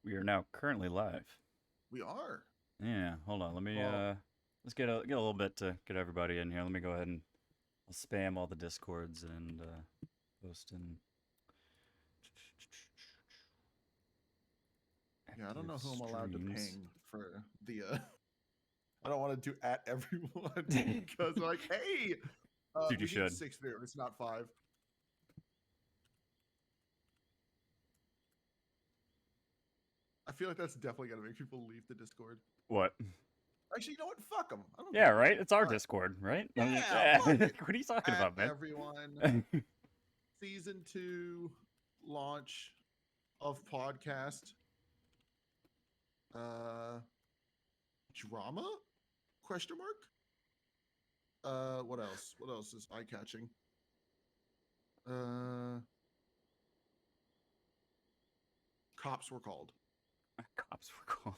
We are now currently live. We are. Yeah, hold on. Let me Well, let's get a little bit to get everybody in here. Let me go ahead and I'll spam all the discords and post in yeah, I don't active know who I'm allowed to streams. ping for the I don't want to do at everyone because like, hey, Dude, you we need should. 6 there. It's not 5. I feel like that's definitely gonna make people leave the Discord. What? Actually, you know what? Fuck them. I don't Yeah, give a right? shit. It's our All right. Discord, right? I mean, Yeah, yeah. fuck it. What are you talking At about, man? everyone, season 2 launch of podcast. Uh, drama? Question mark. What else? What else is eye catching? Uh, cops were called. Cops were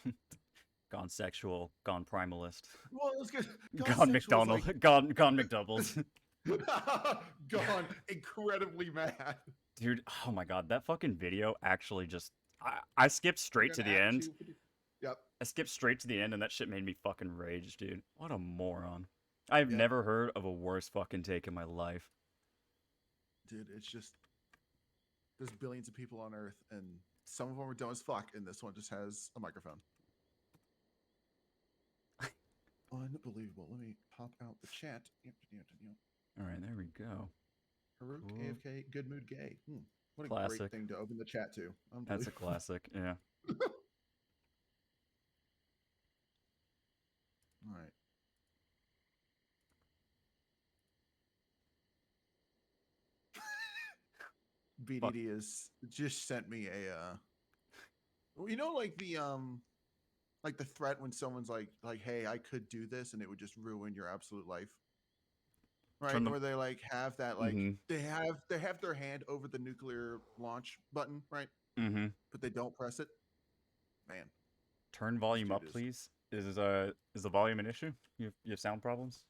gone sexual, gone primalist, Well, let's get gone gone sexual is McDonald, like gone McDoubles. gone incredibly mad. Dude, oh my god, that fucking video actually just I skipped Like straight an to the act end. two. Yep. I skipped straight to the end and that shit made me fucking rage, dude. What a moron. I've Yep. never heard of a worse fucking take in my life. Dude, it's just there's billions of people on Earth, and some of them are dumb as fuck, and this one just has a microphone. Unbelievable. Let me pop out the chat. Alright, there we go. Haruk, Cool. AFK, good mood gay. What a great Classic. thing to open the chat to. That's a Unbelievable. classic, yeah. All right. Fuck. BDD has just sent me a well, you know, like the threat when someone's like, hey, I could do this and it would just ruin your absolute life. Turn Right? the Where they like have that like Mm-hmm. they have their hand over the nuclear launch button, right? Mm-hmm. But they don't press it. Man, Turn this volume dude up, is please. Is the volume an issue? You have sound problems?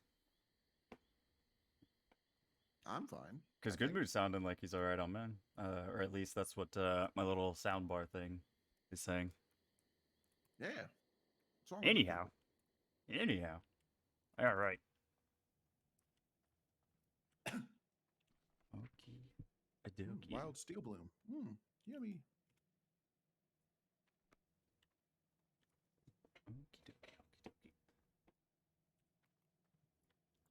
I'm fine, Because I Good think. Mood sounding like he's alright on man. Or at least that's what my little soundbar thing is saying. Yeah. What's wrong with you Anyhow. people? Anyhow. Alright. Okay. A dokie. Wild steel bloom. Yummy. Okie dokie, okie dokie.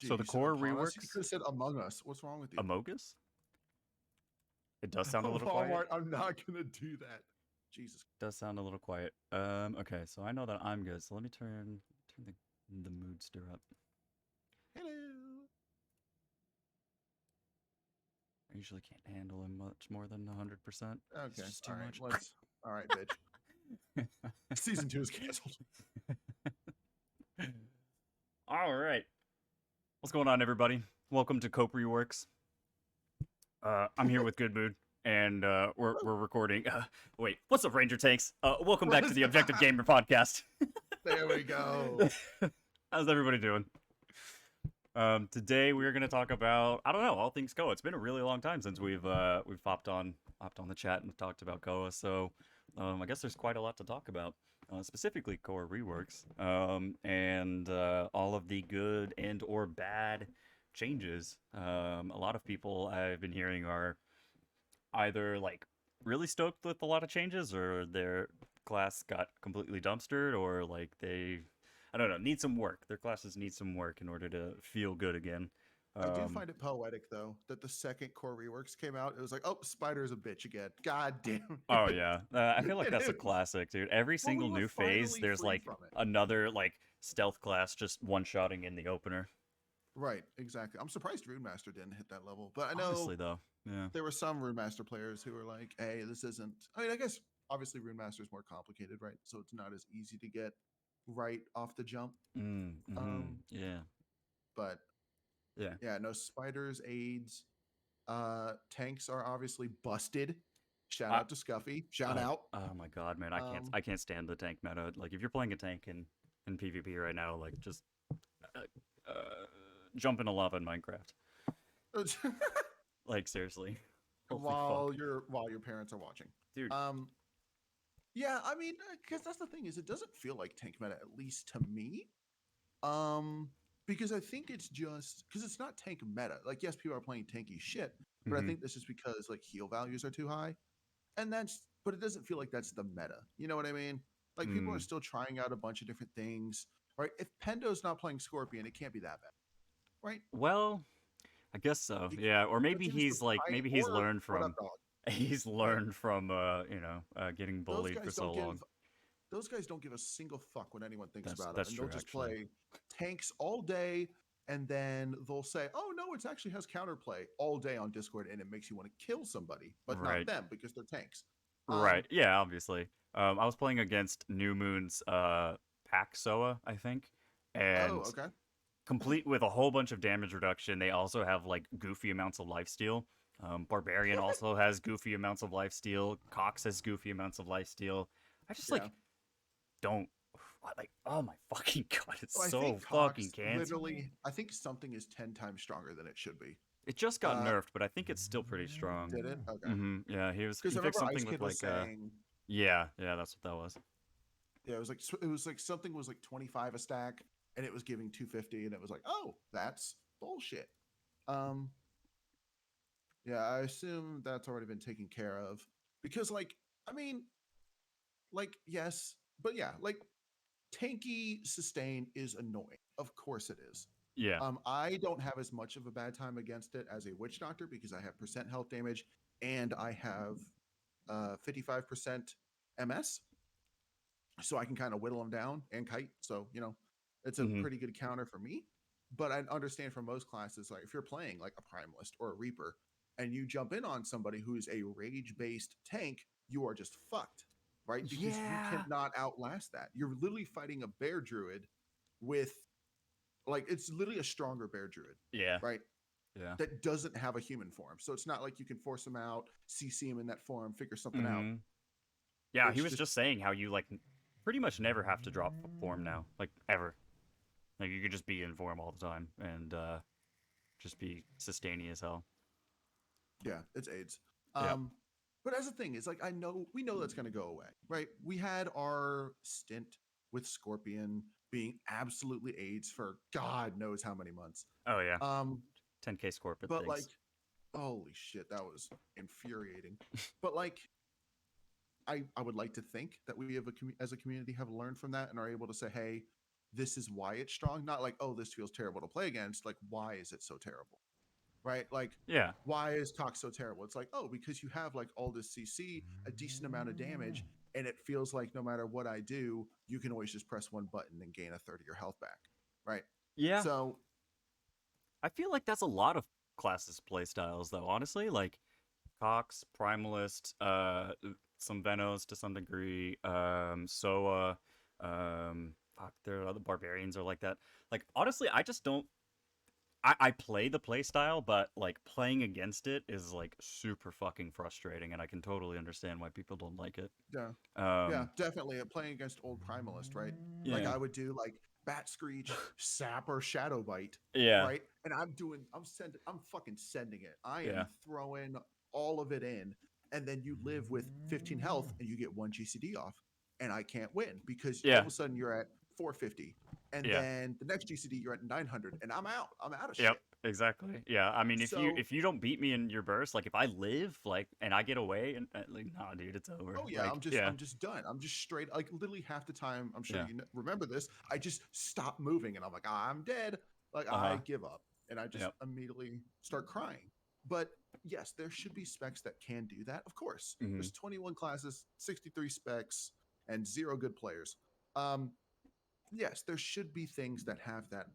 So Dude, the you said core upon us. You could reworks have said among us. What's wrong with you? Amogus? It does sound a little quiet. Walmart, I'm not gonna do that. Jesus. Does sound a little quiet. Okay, so I know that I'm good, so let me turn the moodster up. Hello. I usually can't handle him much more than 100%. It's Okay. just All too right. much. Let's. All right, bitch. Season 2 is canceled. All right. What's going on, everybody? Welcome to Cope Reworks. I'm here with Good Mood, and we're recording. Wait, what's up, Ranger Tanks? Welcome back to the Objective Gamer Podcast. There we go. How's everybody doing? Today we're gonna talk about I don't know all things CoA. It's been a really long time since we've hopped on the chat and talked about CoA. So I guess there's quite a lot to talk about, specifically CoA reworks, and all of the good and or bad changes. A lot of people I've been hearing are either like really stoked with a lot of changes, or their class got completely dumpstered, or like they I don't know, need some work. Their classes need some work in order to feel good again. I do Um, find it poetic though that the second core reworks came out, it was like, oh, Spider's a bitch again. God damn oh it. yeah, I feel like And that's a it was, classic, dude. Every well, we single were new phase, finally there's free like from it. another like stealth class just one-shotting in the opener. Right, exactly. I'm surprised Rune Master didn't hit that level, but I Honestly, know though, yeah. there were some Rune Master players who were like, hey, this isn't. I mean, I guess obviously Rune Master is more complicated, right? So it's not as easy to get right off the jump. Yeah, But yeah. yeah, no spiders, aids, tanks are obviously busted. Shout I out to Scuffy. Shout oh out. oh my god, man, I can't Um, I can't stand the tank meta. Like if you're playing a tank in PvP right now, like just uh, uh, jump into lava in Minecraft. Like seriously, holy fuck, while your parents are watching. dude. Um, Yeah, I mean, because that's the thing is, it doesn't feel like tank meta, at least to me. Um, because I think it's just because it's not tank meta. Like, yes, people are playing tanky shit, but I Mm-hmm. think this is because like heal values are too high, and but it doesn't feel like that's the meta. You know what I mean? Like, people are Mm. still trying out a bunch of different things, right? If Pendo's not playing Scorpion, it can't be that bad, right? Well, I guess so. It, Yeah, or but maybe seems to he's like fight maybe he's or learned what up, from dog? he's Right? learned from getting Those bullied for guys so don't long. give those guys don't give a single fuck what anyone thinks That's about them, that's and they'll true just actually. play tanks all day, and then they'll say, "Oh no, it actually has counterplay" all day on Discord, and it makes you want to kill somebody, but not Right. them because they're tanks. Right. Yeah, obviously. I was playing against New Moon's pack CoA, I think, Oh, and okay. complete with a whole bunch of damage reduction. They also have like goofy amounts of lifesteal. Barbarian also has goofy amounts of lifesteal. Cox has goofy amounts of lifesteal. I just Yeah. like don't like. Oh my fucking god! It's Oh, I so think fucking Cox cancer. literally. I think something is 10 times stronger than it should be. It just got Uh, nerfed, but I think it's still pretty strong. did it? Okay. Yeah, Because he I fixed remember Ice something Kid with was like saying, yeah, that's what that was. yeah, it was like something was like 25 a stack, and it was giving 250, and it was like, oh, that's bullshit. Um, Yeah, I assume that's already been taken care of because, like, I mean, like, yes, but yeah, like, tanky sustain is annoying. Of course it is. Yeah. I don't have as much of a bad time against it as a witch doctor because I have percent health damage and I have 55% MS, so I can kind of whittle them down and kite. So it's a hmm pretty good counter for me. But I understand for most classes, like if you're playing like a primalist or a reaper, and you jump in on somebody who's a rage based tank, you are just fucked, right? Because you Yeah. cannot outlast that. You're literally fighting a bear druid with like it's literally a stronger bear druid, Yeah. right? Yeah. That doesn't have a human form. So it's not like you can force him out, CC him in that form, figure something out. hmm Yeah, he It's was just just saying how you like pretty much never have to drop form now, like ever. Like you could just be in form all the time and just be sustaining as hell. yeah, it's AIDS. Yep. But as the thing is, like, we know that's going to go away, right? We had our stint with Scorpion being absolutely AIDS for God knows how many months. Oh yeah. Um, 10k scorpion but like, things. holy shit, that was infuriating. But like, I would like to think that we have as a community have learned from that and are able to say, hey, this is why it's strong. Not like, oh, this feels terrible to play against. Like, why is it so terrible? Right? Like, Yeah. why is Cox so terrible? It's like, oh, because you have like all this CC, a decent amount of damage, and it feels like no matter what I do, you can always just press one button and gain a third of your health back. Right. Yeah. So I feel like that's a lot of classes playstyles though, honestly. Like Cox, Primalist, some Venos to some degree, Soa, fuck, there are other barbarians are like that. Like honestly, I just don't I play the playstyle, but like playing against it is like super fucking frustrating, and I can totally understand why people don't like it. yeah, yeah, Um, definitely. Playing against old primalist, right? Like yeah, I would do like bat screech, sap, or shadow bite, yeah, right? And I'm fucking sending it. I yeah, am throwing all of it in, and then you live with 15 health and you get one GCD off, and I can't win because all yeah, of a sudden you're at 450, and yeah. then the next GCD you're at 900, and I'm out. I'm out of Yep, shit. exactly. Yeah, I mean, So if you don't beat me in your burst, like if I live, like, and I get away, and like, nah, dude, it's over. oh yeah, Like, yeah, I'm just done. I'm just straight like literally half the time. I'm sure yeah, you remember this. I just stop moving and I'm like, I'm dead. Like uh huh, I give up and I just yep, immediately start crying. But yes, there should be specs that can do that. Of course, hmm there's 21 classes, 63 specs, and zero good players. Um, yes, there should be things that have that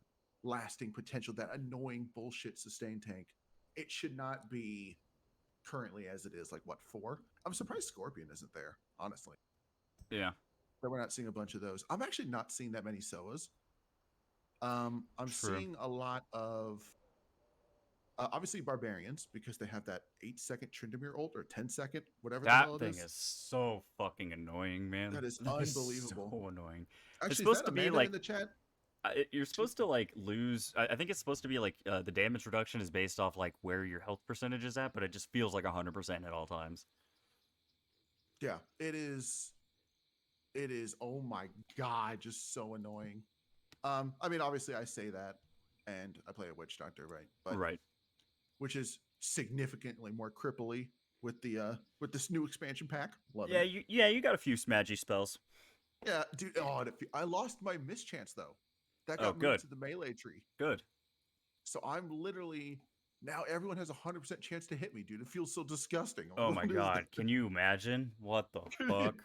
lasting potential, that annoying bullshit sustain tank. It should not be currently as it is, like what, four? I'm surprised Scorpion isn't there, honestly. yeah, That we're not seeing a bunch of those. I'm actually not seeing that many SOAs. I'm true. seeing a lot of obviously barbarians because they have that 8 second Tryndamere ult or 10 second, whatever the That hell it thing is. is so fucking annoying, man. That is That is unbelievable. so annoying. It's Actually, is supposed that to be Amanda in like the chat? you're supposed to like lose. I think it's supposed to be like the damage reduction is based off like where your health percentage is at, but it just feels like 100% at all times. Yeah, it is. it is, oh my god, just so annoying. I mean, obviously I say that, and I play a witch doctor, right? But Right. which is significantly more cripply with this new expansion pack. Loving Yeah, it. you got a few smaggy spells. Yeah, dude. Oh, I lost my mischance though. That Oh, got moved good. to the melee tree. Good. So I'm literally now everyone has a 100% chance to hit me, dude. It feels so disgusting. I'm Oh like, my what is god, can you imagine? What the that? fuck?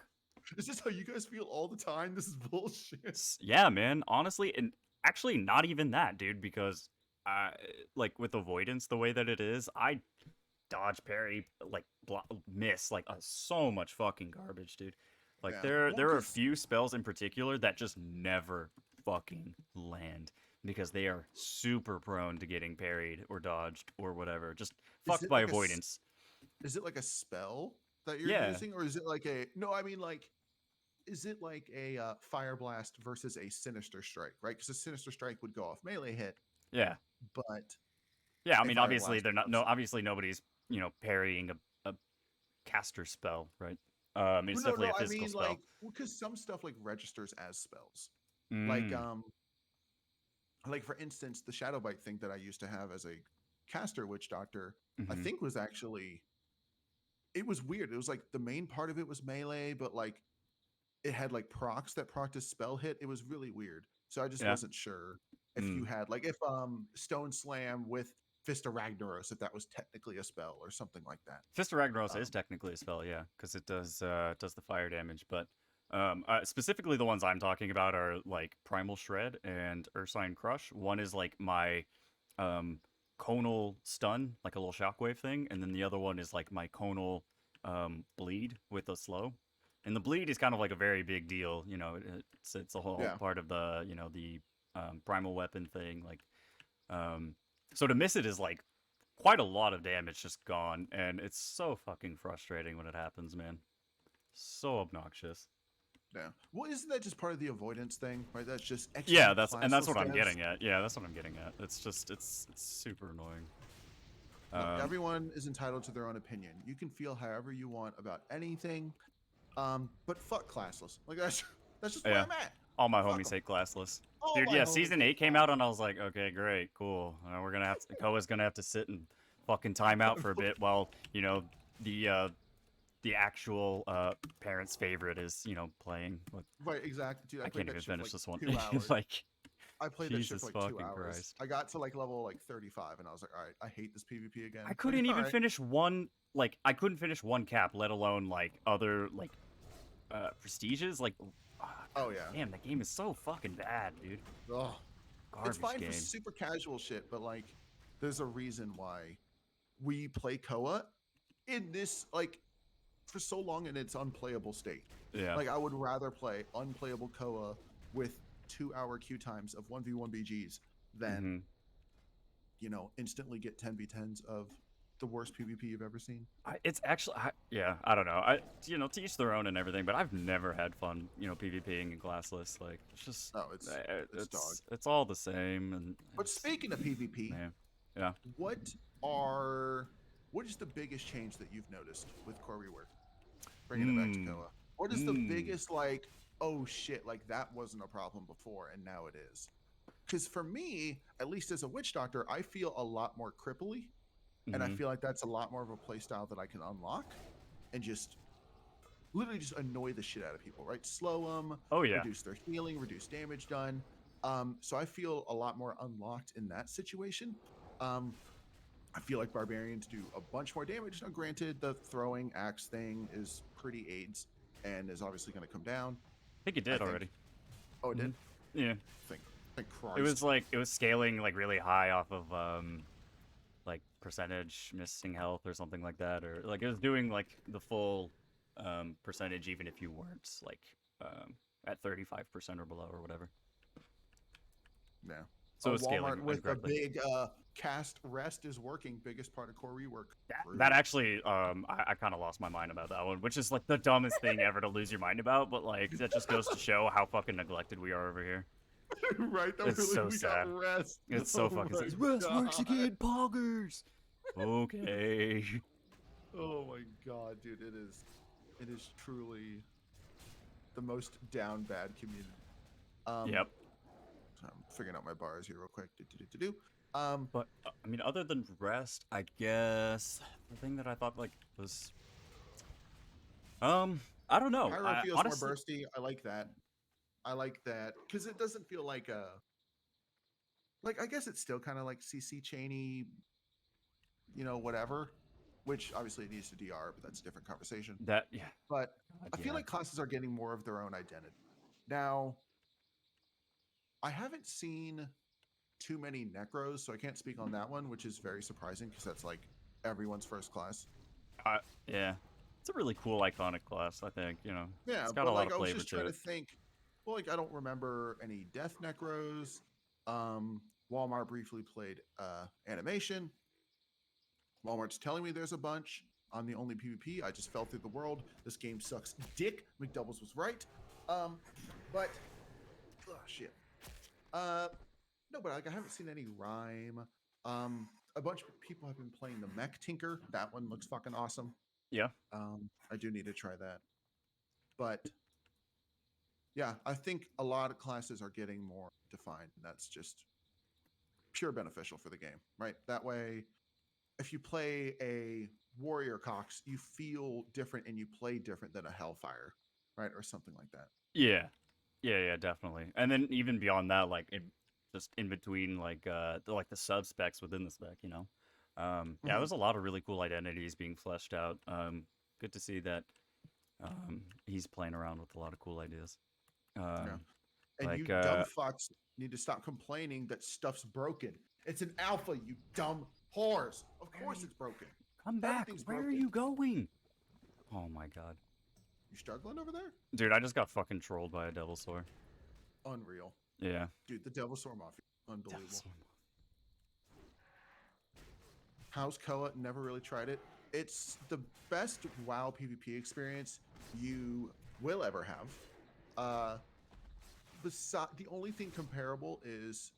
Is this how you guys feel all the time? This is bullshit. Yeah, man. Honestly, and actually, not even that, dude. Because, like with avoidance, the way that it is, I dodge, parry, like miss, like so much fucking garbage, dude. Like Yeah. there Well, are a because few spells in particular that just never fucking land because they are super prone to getting parried or dodged or whatever. Just is fucked it by like avoidance. is it like a spell that you're Yeah, using, or is it like a no? I mean, like, is it like a fire blast versus a sinister strike, right? Because a sinister strike would go off melee hit, yeah, but yeah. I a mean, fire obviously blast they're not. comes. No, obviously nobody's parrying a caster spell, right? It's Well, no, definitely no. a I physical mean, spell. like, because some stuff like registers as spells. Like, Mm. like for instance, the shadow bite thing that I used to have as a caster witch doctor, I Hmm. think was actually it was weird. It was like the main part of it was melee, but like it had like procs that procced a spell hit. It was really weird. So I just Yeah. wasn't sure if you Mm. had like if Stone Slam with Fist of Ragnaros, if that was technically a spell or something like that. Fist of Ragnaros is Um, technically a spell, yeah, because it does the fire damage. But specifically, the ones I'm talking about are like Primal Shred and Ursine Crush. One is like my um, conal stun, like a little shockwave thing, and then the other one is like my conal bleed with a slow. And the bleed is kind of like a very big deal, you know. It's a whole yeah. part of the the primal weapon thing, like so to miss it is like quite a lot of damage just gone, and it's so fucking frustrating when it happens, man. So obnoxious. Yeah. Well, isn't that just part of the avoidance thing, right? That's just Yeah, extra that's classless what I'm devs. getting at. Yeah, that's what I'm getting at. It's just it's super annoying. Look, Um, everyone is entitled to their own opinion. You can feel however you want about anything. But fuck classless. Like that's just where yeah, I'm at. all my Fuck homies them. hate classless. All Dude, my yeah, homies season hate 8 came out, and I classless. was like, okay, great, cool. We're gonna have to, Koa's gonna have to sit and fucking time out for a bit while the the actual parents' favorite is playing. What Right, exactly, dude. I I played can't that even shit for finish like this one. 2 hours. Like, I played that shit for Jesus like two fucking hours. Christ. I got to like level like 35, and I was like, all right, I hate this PvP again. I Like, couldn't all even right. finish one I couldn't finish one cap, let alone like other like prestiges. Like Oh yeah. damn, that game is so fucking bad, dude. Ugh. It's Garbage fine for game. super casual shit, but like, there's a reason why we play CoA in this like for so long in its unplayable state. Yeah. Like I would rather play unplayable CoA with 2 hour queue times of 1v1 BGs than, Hmm. instantly get 10v10s of the worst PvP you've ever seen. It's actually yeah, I don't know. To each their own and everything, but I've never had fun, PvPing in classless. Like it's just Oh, it's dog. it's all the same, and But speaking of PvP, man, yeah. what are what is the biggest change that you've noticed with core rework? Bringing it back to Hmm. CoA. What is the Hmm. biggest like, oh shit, like that wasn't a problem before and now it is? Because for me, at least as a witch doctor, I feel a lot more cripply, and I Hmm. feel like that's a lot more of a play style that I can unlock and just literally just annoy the shit out of people, right? Slow them, Oh yeah. reduce their healing, reduce damage done. So I feel a lot more unlocked in that situation. Um, I feel like barbarians do a bunch more damage. Now, granted, the throwing axe thing is pretty AIDS and is obviously going to come down. I think it I did think. already. Oh, it Hmm. did. Yeah. Thank It was Christ. like it was scaling like really high off of like percentage missing health or something like that, or like it was doing like the full percentage even if you weren't like at 35% or below or whatever. Yeah. So it Oh, was Walmart scaling with a incorrectly. big cast rest is working. Biggest part of core rework. That Rude. actually I kind of lost my mind about that one, which is like the dumbest thing ever to lose your mind about, but like that just goes to show how fucking neglected we are over here. Right? That It's really so we got sad. rest. It's so Oh fucking my sad. Rest works god. again, poggers. Okay. Oh my god, dude. It is truly the most down bad community. Um, Yep. so I'm figuring out my bars here real quick. Do. But I mean, other than rest, I guess the thing that I thought like was I don't know. Pyro I feels more honestly bursty. I like that. I like that because it doesn't feel like a like I guess it's still kind of like CC chainy, whatever. Which obviously it needs to DR, but that's a different conversation. that yeah. But God, I feel yeah. like classes are getting more of their own identity. Now, I haven't seen too many Necros, so I can't speak on that one, which is very surprising because that's like everyone's first class. Yeah. It's a really cool iconic class, I think, you know. Yeah, It's got a but lot like of I was flavor just to trying to it. think. Well, like I don't remember any Death Necros. Walmart briefly played animation. Walmart's telling me there's a bunch. I'm the only PvP. I just fell through the world. This game sucks dick. McDoubles was right. But oh shit. Uh, no, but like I haven't seen any rhyme. A bunch of people have been playing the Mech Tinker. That one looks fucking awesome. Yeah. I do need to try that. But yeah, I think a lot of classes are getting more defined. And that's just pure beneficial for the game, right? That way, if you play a Warrior Cox, you feel different and you play different than a Hellfire, right? Or something like that. Yeah. Yeah, definitely. And then even beyond that, like just in between the sub specs within the spec, you know. Yeah, Mm-hmm. there's a lot of really cool identities being fleshed out. Good to see that he's playing around with a lot of cool ideas. Yeah. Um, And you like dumb fucks need to stop complaining that stuff's broken. It's an alpha, you dumb whores. Of where are course you? it's broken. Come back. Everything's Where are broken. you going? Oh my god. You struggling over there? Dude, I just got fucking trolled by a devil sword. Unreal. Yeah. Dude, the Devil Sword Mafia. Devil Unbelievable. sword. How's CoA? Never really tried it. It's the best WoW PvP experience you will ever have. The only thing comparable is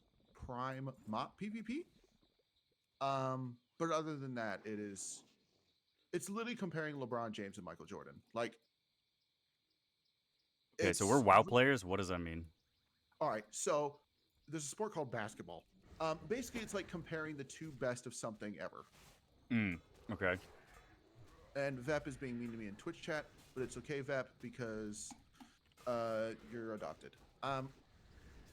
Prime Mop PvP. But other than that, it's literally comparing LeBron James and Michael Jordan. Like Okay, so we're it's WoW players. What does that mean? all right. So there's a sport called basketball. Basically, it's like comparing the two best of something ever. Okay. And Vep is being mean to me in Twitch chat, but it's okay, Vep, because you're adopted.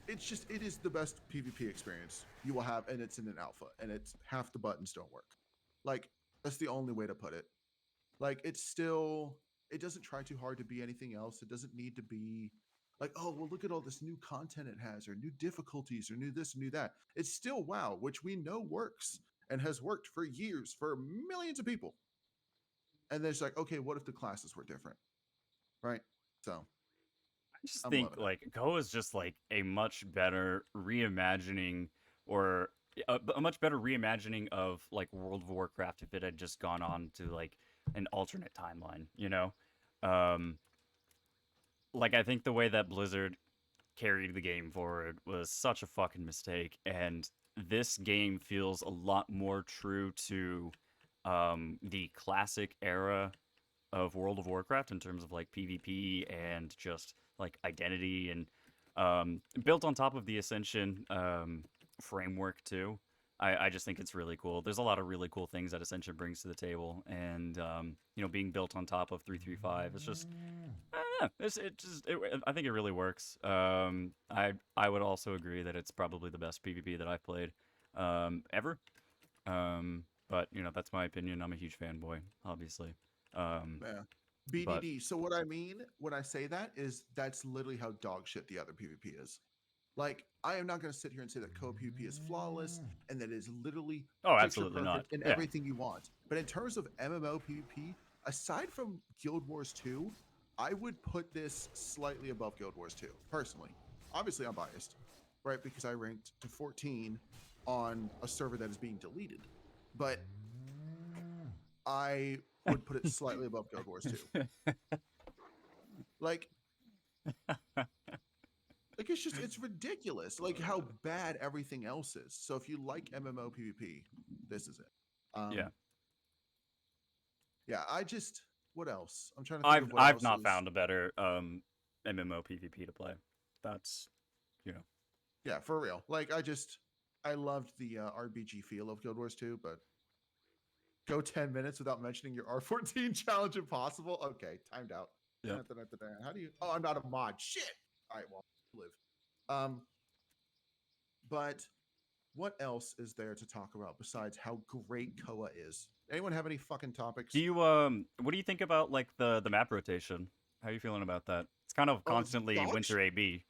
It is the best PvP experience you will have, and it's in an alpha, and it's half the buttons don't work. Like that's the only way to put it. Like it doesn't try too hard to be anything else. It doesn't need to be like, oh well, look at all this new content it has, or new difficulties, or new this, new that. It's still WoW, which we know works and has worked for years for millions of people. And then it's like, okay, what if the classes were different, right? So I just I'm think loving it. like Go is just like a much better reimagining or a much better reimagining of like World of Warcraft if it had just gone on to like an alternate timeline, you know? Um like I think the way that Blizzard carried the game forward was such a fucking mistake, and this game feels a lot more true to the classic era of World of Warcraft in terms of like PvP and just like identity, and built on top of the Ascension framework too. I just think it's really cool. There's a lot of really cool things that Ascension brings to the table, and you know, being built on top of 335, it's just I don't know. I think it really works. I would also agree that it's probably the best PvP that I've played ever. But you know, that's my opinion. I'm a huge fanboy, obviously. Um, Yeah. but BDD. So what I mean when I say that is that's literally how dog shit the other PvP is. Like, I am not going to sit here and say that co PvP is flawless and that it is literally oh, picture absolutely not. perfect and Yeah. everything you want. But in terms of MMO PvP, aside from Guild Wars 2, I would put this slightly above Guild Wars 2, personally. Obviously, I'm biased, right? Because I ranked to 14 on a server that is being deleted. But I would put it slightly above Guild Wars 2. Like, it's ridiculous. Like how bad everything else is. So if you like MMO PvP, this is it. Yeah. Yeah. What else? I'm trying to think I've of what I've else not is. found a better MMO PvP to play. That's, you know. Yeah, for real. Like I loved the RBG feel of Guild Wars 2, but go 10 minutes without mentioning your R14 challenge impossible. Okay, timed out. Yep. How do you? Oh, I'm not a mod. Shit. All right, well, live. Um, but what else is there to talk about besides how great CoA is? Anyone have any fucking topics? Do you what do you think about like the map rotation? How are you feeling about that? It's kind of Oh, it's constantly dog winter shit. AB.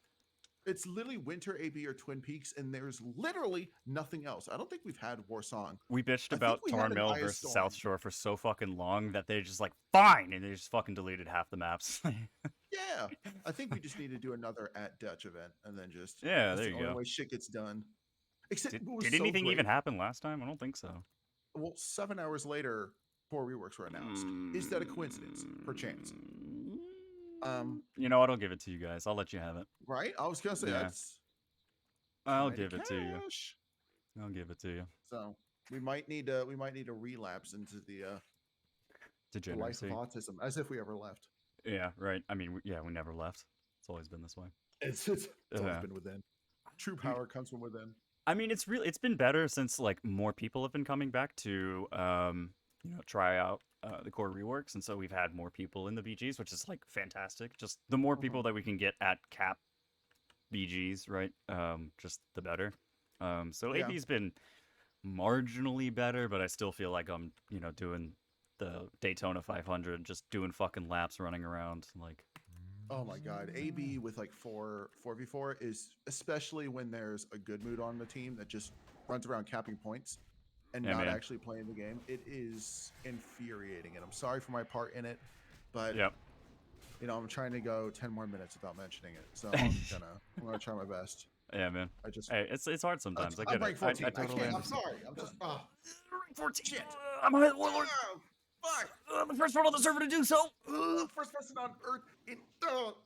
It's literally Winter AB or Twin Peaks, and there's literally nothing else. I don't think we've had Warsong. We bitched I think about we had an Tornmill Eye of versus South Storm. Shore for so fucking long that they just like fine, and they just fucking deleted half the maps. Yeah, I think we just need to do another at Dutch event, and then just Yeah, that's there the you only go. way shit gets done. Except Did, what was did so anything even great. happen last time? I don't think so. Well, 7 hours later, 4 reworks were announced. Is that a coincidence? Perchance. You know what? I'll give it to you guys. I'll let you have it. Right? I was gonna say Yeah, that's I'll kind of give it to you. cash. I'll give it to you. So we might need to relapse into the life of Degeneracy. autism, as if we ever left. Yeah, right. I mean, yeah, we never left. It's always been this way. It's always Yeah. been within. True Dude, power comes from within. I mean, it's been better since like more people have been coming back to try out the core reworks, and so we've had more people in the BGs, which is like fantastic. Just the more people that we can get at cap BGs, right? Just the better. So Yeah. AB's been marginally better, but I still feel like I'm doing the Daytona 500, just doing fucking laps, running around like. Oh my god, AB with like 4v4 is, especially when there's a good mood on the team that just runs around capping points and Yeah, not man. actually playing the game. It is infuriating, and I'm sorry for my part in it, but Yep. I'm trying to go 10 more minutes without mentioning it. So I'm gonna try my best. Yeah, man. I just Hey, it's hard sometimes. I I'm get it. rank 14. I I totally can't. I'm understand. sorry. I'm just 14. shit. I'm a High Warlord. Oh, fuck. I'm the first one on the server to do so. First person on Earth in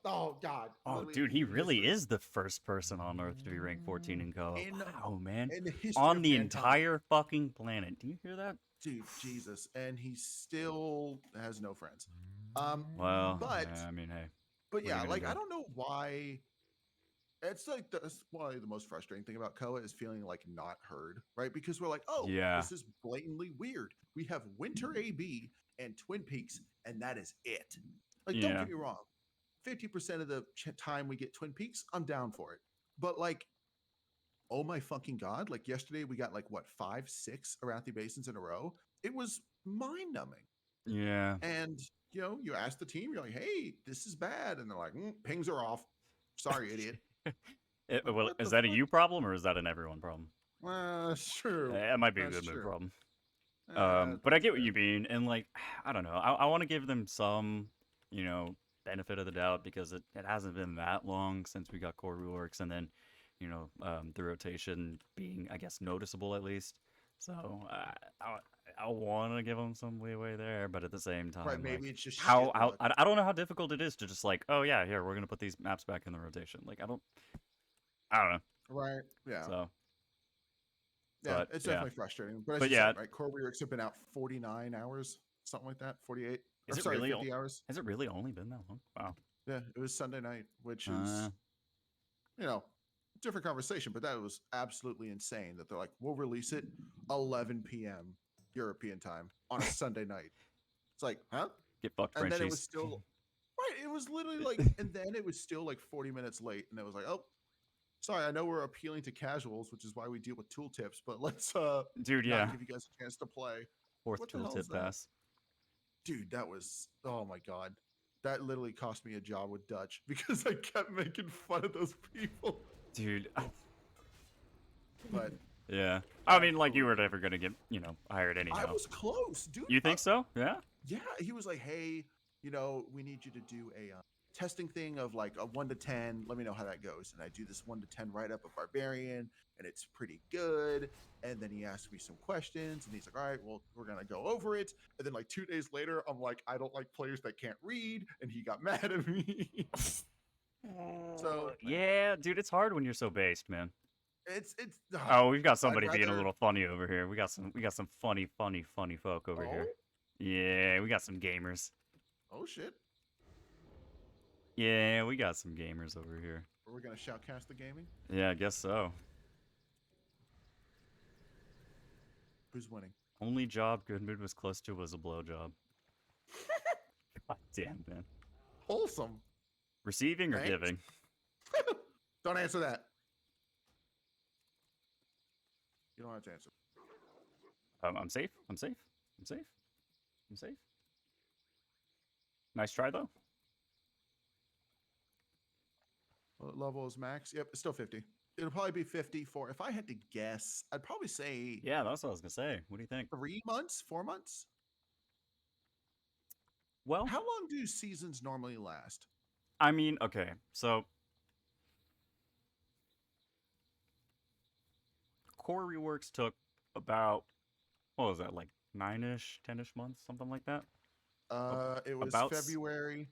oh god. Oh, Literally dude, in he really history. is the first person on Earth to be ranked 14 in CoA. In Wow, man. in the history On of the mankind. entire fucking planet. Do you hear that? Dude, Jesus, and he still has no friends. Well, But yeah, I mean, hey. but Where are yeah, you gonna like go? I don't know why. It's like that's probably the most frustrating thing about CoA is feeling like not heard, right? Because we're like, oh, Yeah. this is blatantly weird. We have Winter AB and Twin Peaks, and that is it. Like, don't Yeah. get me wrong, 50% of the time we get Twin Peaks, I'm down for it. But like, oh my fucking god! Like yesterday, we got like what 5, 6 Arathi Basins in a row. It was mind numbing. Yeah. And you ask the team, you're like, hey, this is bad, and they're like, pings are off. Sorry, idiot. Like, Well, what is the that a fuck? you problem or is that an everyone problem? That's true. It might be a That's good move true. problem. But I That's get what fair. you mean, and like, I don't know. I want to give them some, benefit of the doubt because it hasn't been that long since we got core reworks, and then, the rotation being, I guess, noticeable at least. So I want to give them some leeway there, but at the same time, Right, like, maybe it's just how shit luck. I don't know how difficult it is to just like, oh yeah, here we're gonna put these maps back in the rotation. Like, I don't know. Right. Yeah. So, Yeah, but it's yeah, definitely frustrating. But as but you yeah, said, right, core reworks have been out 49 hours, something like that, 48. is Or it sorry, really? 50 hours. Has it really only been that long? Wow. Yeah, it was Sunday night, which Uh, is, you know, different conversation, but that was absolutely insane that they're like, we'll release it 11 p.m. European time on a Sunday night. It's like, huh? get fucked, And then it was Frenchies. still, right, it was literally like, and then it was still like 40 minutes late. And it was like, oh, sorry, I know we're appealing to casuals, which is why we deal with tooltips, but let's Dude, yeah. not give you guys a chance to play. Fourth What the hell is tooltip that? pass. Dude, that was, oh my God. That literally cost me a job with Dutch because I kept making fun of those people. Dude. But Yeah. I mean, like, you were never gonna get, hired anyhow. I was close, dude. You think so? Yeah? Yeah, he was like, hey, we need you to do a testing thing of like a 1 to 10. Let me know how that goes. And I do this 1 to 10 write up of Barbarian, and it's pretty good. And then he asked me some questions, and he's like, all right, well, we're going to go over it. And then like 2 days later, I'm like, I don't like players that can't read. And he got mad at me. So yeah, dude, it's hard when you're so based, man. it's Oh, we've got I'd somebody being a rather- little funny over here. We got some funny folk over here. Yeah, we got some gamers. Oh shit. Yeah, we got some gamers over here. Are we gonna shoutcast the gaming? Yeah, I guess so. Who's winning? Only job Goodmood was close to was a blowjob. God damn, man. Wholesome. Receiving or Thanks. giving? Don't answer that. You don't have to answer. I'm safe. I'm safe. I'm safe. I'm safe. Nice try, though. What level is max? Yep, it's still 50. It'll probably be 50 for, if I had to guess, I'd probably say Yeah, that's what I was going to say. What do you think? 3 months, 4 months. Well, How long do seasons normally last? I mean, okay, so Core Reworks took about, what was that, like 9-ish, 10-ish months, something like that? It was about February.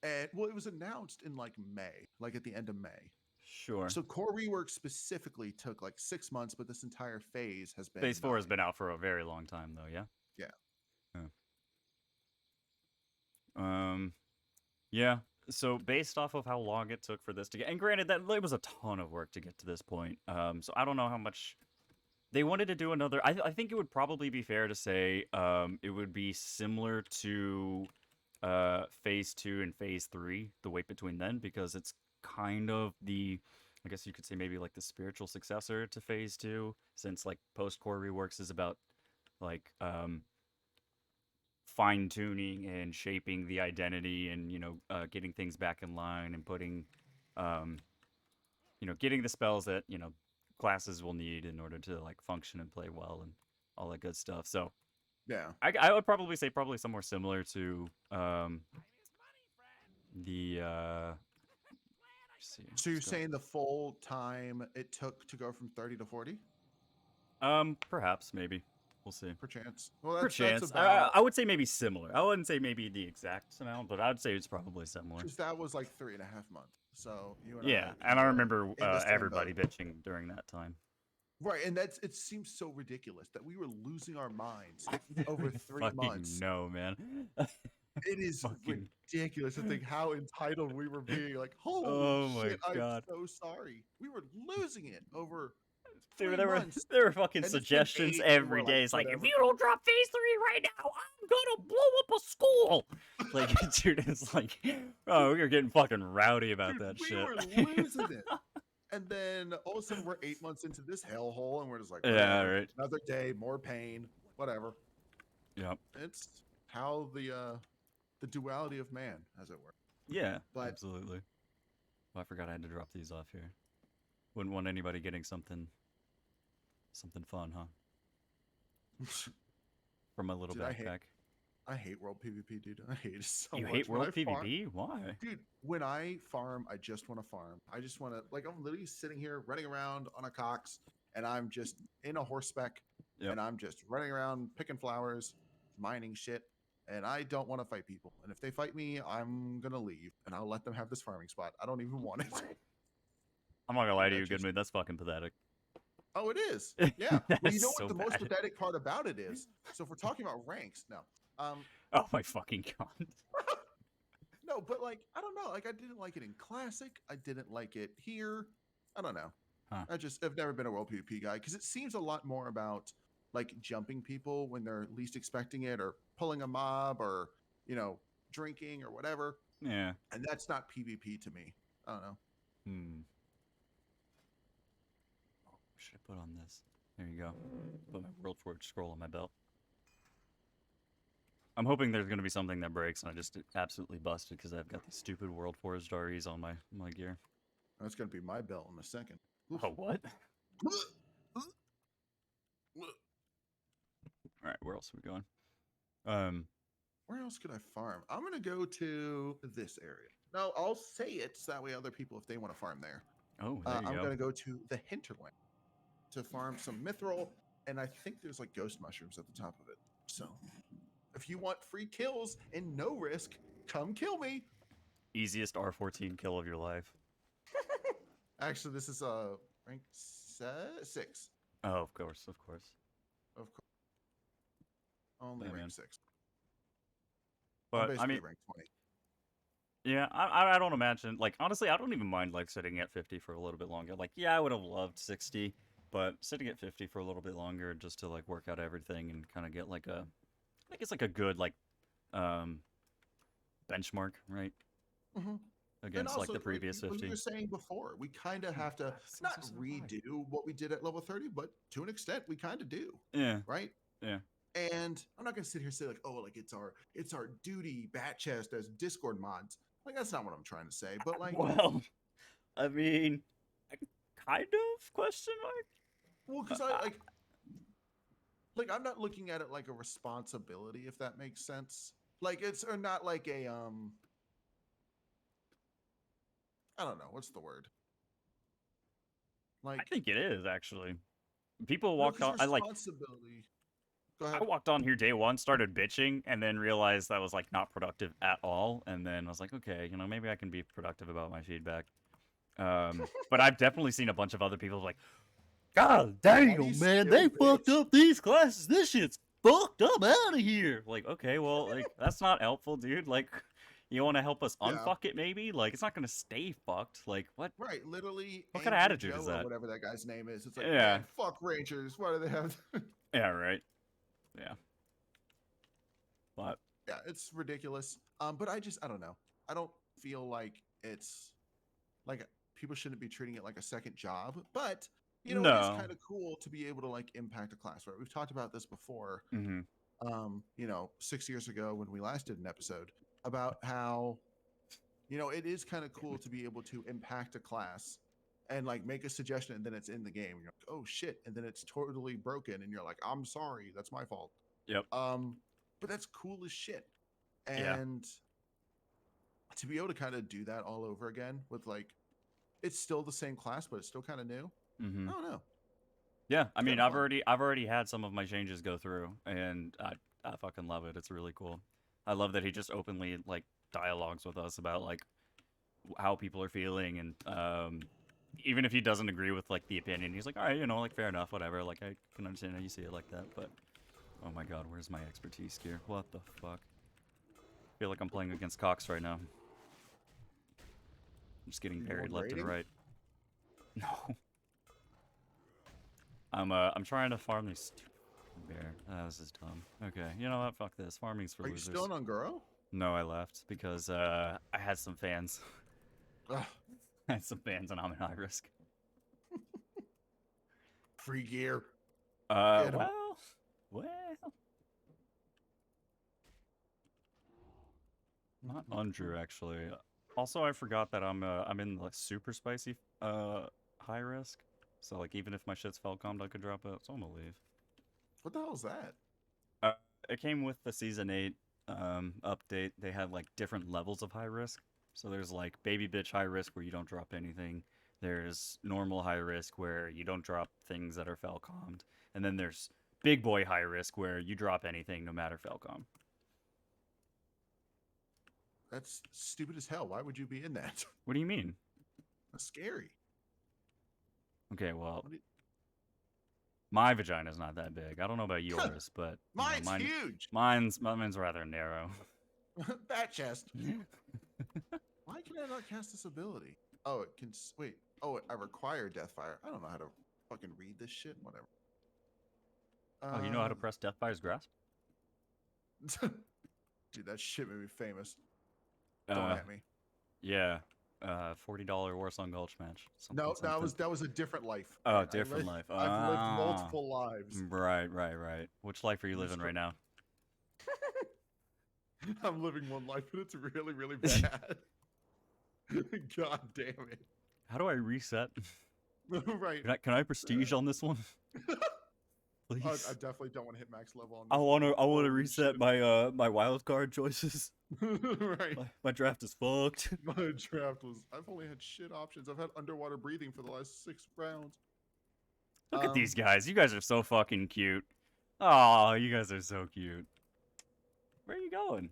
And well, it was announced in like May, like at the end of May. Sure. So Core Reworks specifically took like 6 months, but this entire phase has been Phase 4 has 9. been out for a very long time, though, yeah? Yeah. Yeah. So based off of how long it took for this to get, and granted that it was a ton of work to get to this point. So I don't know how much they wanted to do another. I think it would probably be fair to say it would be similar to phase 2 and phase 3, the wait between then, because it's kind of the, I guess you could say maybe like the spiritual successor to phase 2, since like post core reworks is about like fine tuning and shaping the identity, and getting things back in line, and putting getting the spells that classes will need in order to like function and play well and all that good stuff. So Yeah. I would probably say somewhere similar to the So you're saying the full time it took to go from 30 to 40? perhaps, maybe, we'll see. Perchance. Well, Per that's chance. about, I would say maybe similar. I wouldn't say maybe the exact amount, but I'd say it's probably similar. because that was like 3.5 months. So you and Yeah, I and I were remember in the same everybody boat. bitching during that time. Right, and it seems so ridiculous that we were losing our minds over 3 Fucking months. no, man. It is Fucking. ridiculous to think how entitled we were being. Like, holy Oh my shit, I'm god. so sorry. We were losing it over Dude, 3 months. there were fucking And it's been suggestions 8, and every we're day. like, It's like, if whatever. you don't drop phase 3 right now, I'm gonna blow up a school. Like, dude, it's like, oh, we were getting fucking rowdy about Dude, that we shit. were losing it. And then all of a sudden we're 8 months into this hellhole, and we're just like, Yeah, whatever. right. Another day, more pain, whatever. Yep. It's how the duality of man, as it were. Yeah, But absolutely. Oh, I forgot I had to drop these off here. Wouldn't want anybody getting something fun, huh? From my little dude, backpack. I hate world PvP, dude. I hate it so You much. hate When world I farm- PvP? Why? Dude, when I farm, I just want to farm. I just want to, like, I'm literally sitting here running around on a cox, and I'm just in a horse spec, Yep. and I'm just running around picking flowers, mining shit, and I don't want to fight people. And if they fight me, I'm gonna leave, and I'll let them have this farming spot. I don't even want it. I'm not gonna lie to you, That's just- Goodmood. That's fucking pathetic. Oh, it is. Yeah. That Well, you is know what so the most bad. pathetic part about it is? So if we're talking about ranks, no. Oh my fucking god. No, but like, I don't know. Like, I didn't like it in Classic. I didn't like it here. I don't know. Huh. I've never been a world PvP guy because it seems a lot more about like jumping people when they're least expecting it, or pulling a mob, or drinking or whatever. Yeah. And that's not PvP to me. I don't know. Oh, what should I put on this? There you go. Put my World Forge scroll on my belt. I'm hoping there's gonna be something that breaks, and I just absolutely busted because I've got these stupid World Forged REs on my gear. That's gonna be my belt in a second. Oof. Oh, what? All right, where else are we going? Where else could I farm? I'm gonna go to this area. No, I'll say it so that way other people, if they want to farm there. Oh, there you I'm go. gonna go to the hinterland to farm some mithril, and I think there's like ghost mushrooms at the top of it. So if you want free kills and no risk, come kill me. Easiest R14 kill of your life. Actually, this is rank 6. Oh, of course. Of course. Only Yeah, rank man. 6. I'm But I basically mean, rank 20. Yeah, I don't imagine, like, honestly, I don't even mind, like, sitting at 50 for a little bit longer. Like, yeah, I would have loved 60, but sitting at 50 for a little bit longer just to, like, work out everything and kind of get, like, I think it's, like, a good, like, um, benchmark, right? Hmm. And Against, like, also, the like previous we 50. were saying before, we kind of Oh my have to god, it's not also so high. redo what we did at level 30, but to an extent, we kind of do, Yeah, right? yeah. And I'm not gonna sit here and say like, oh, like it's our duty, bat chest as Discord mods. Like that's not what I'm trying to say. But like, Well, I mean, kind of, question well, because mark? I like I'm not looking at it like a responsibility, if that makes sense. Like it's or not like a I don't know what's the word. I Like think it is, actually. People no, walked because on, responsibility. Go I ahead. walked on here day one, started bitching, and then realized that was like not productive at all. And then I was like, okay, maybe I can be productive about my feedback. But I've definitely seen a bunch of other people like, God Why do you damn, man, still they fucked bitch? up these classes. This shit's fucked up out of here. Like, okay, well, like that's not helpful, dude. Like, you want to help us Yeah, unfuck it, maybe? Like, it's not gonna stay fucked. Like, what? right. Literally, What kind of Angry attitude is Joe or that? whatever that guy's name is. It's like, Yeah, man, fuck Rangers. Why do they have? yeah, right. Yeah, but Yeah, it's ridiculous. But I don't know. I don't feel like it's like people shouldn't be treating it like a second job. But it is no. kind of cool to be able to like impact a class, right? We've talked about this before. Mm-hmm. 6 years ago when we last did an episode about how it is kind of cool to be able to impact a class and like make a suggestion and then it's in the game. You're like, oh shit, and then it's totally broken, and you're like, I'm sorry, that's my fault. Yep. Um, but that's cool as shit. Yeah. And to be able to kind of do that all over again with like it's still the same class but it's still kind of new. Mm-hmm. I don't know. Yeah, I It's mean, kind of fun. I've already had some of my changes go through, and I fucking love it. It's really cool. I love that he just openly like dialogues with us about like how people are feeling, and even if he doesn't agree with like the opinion, he's like, all right, like fair enough, whatever. Like I can understand how you see it like that, but oh my god, where's my expertise gear? What the fuck? I feel like I'm playing against Cox right now. I'm just getting You parried want left and rating? right. No. I'm trying to farm these stupid bear. This is dumb. Okay, you know what? Fuck this. Farming's for Are you still losers. in Ungoro? No, I left because I had some fans. Ugh, I had some fans and I'm in high risk. free gear. Get him. Well, not untrue actually. Also, I forgot that I'm in like super spicy high risk. So like even if my shit's Felcomed, I could drop it. So I'm gonna leave. What the hell is that? Uh, it came with the season 8 update. They had like different levels of high risk. So there's like baby bitch high risk where you don't drop anything. There's normal high risk where you don't drop things that are Felcomed. And then there's big boy high risk where you drop anything no matter Felcom. That's stupid as hell. Why would you be in that? What do you mean? That's scary. Okay, well, What do my vagina's not that big. I don't know about you- yours, but Mine's huge. mine's rather narrow. Bat chest. Why can I not cast this ability? Oh, it can. Wait. Oh, I require Deathfire. I don't know how to fucking read this shit. Whatever. Oh, you know how to press Deathfire's grasp? Dude, that shit made me famous. Don't Uh, at me. yeah. $40 Warsong Gulch match. Something, No, something. that was a different life. Oh, Alright, different life. I've lived Ah, multiple lives. right. Which life are you I'm just living right now? I'm living one life, but it's really, really bad. God damn it. How do I reset? Right. Can I prestige on this one? I Please. definitely don't want to hit max level on I this wanna one. I wanna Holy reset shit. my wild card choices. Right. My draft is fucked. My draft was. I've only had shit options. I've had underwater breathing for the last 6 rounds. Look at these guys. You guys are so fucking cute. Oh, you guys are so cute. Where are you going?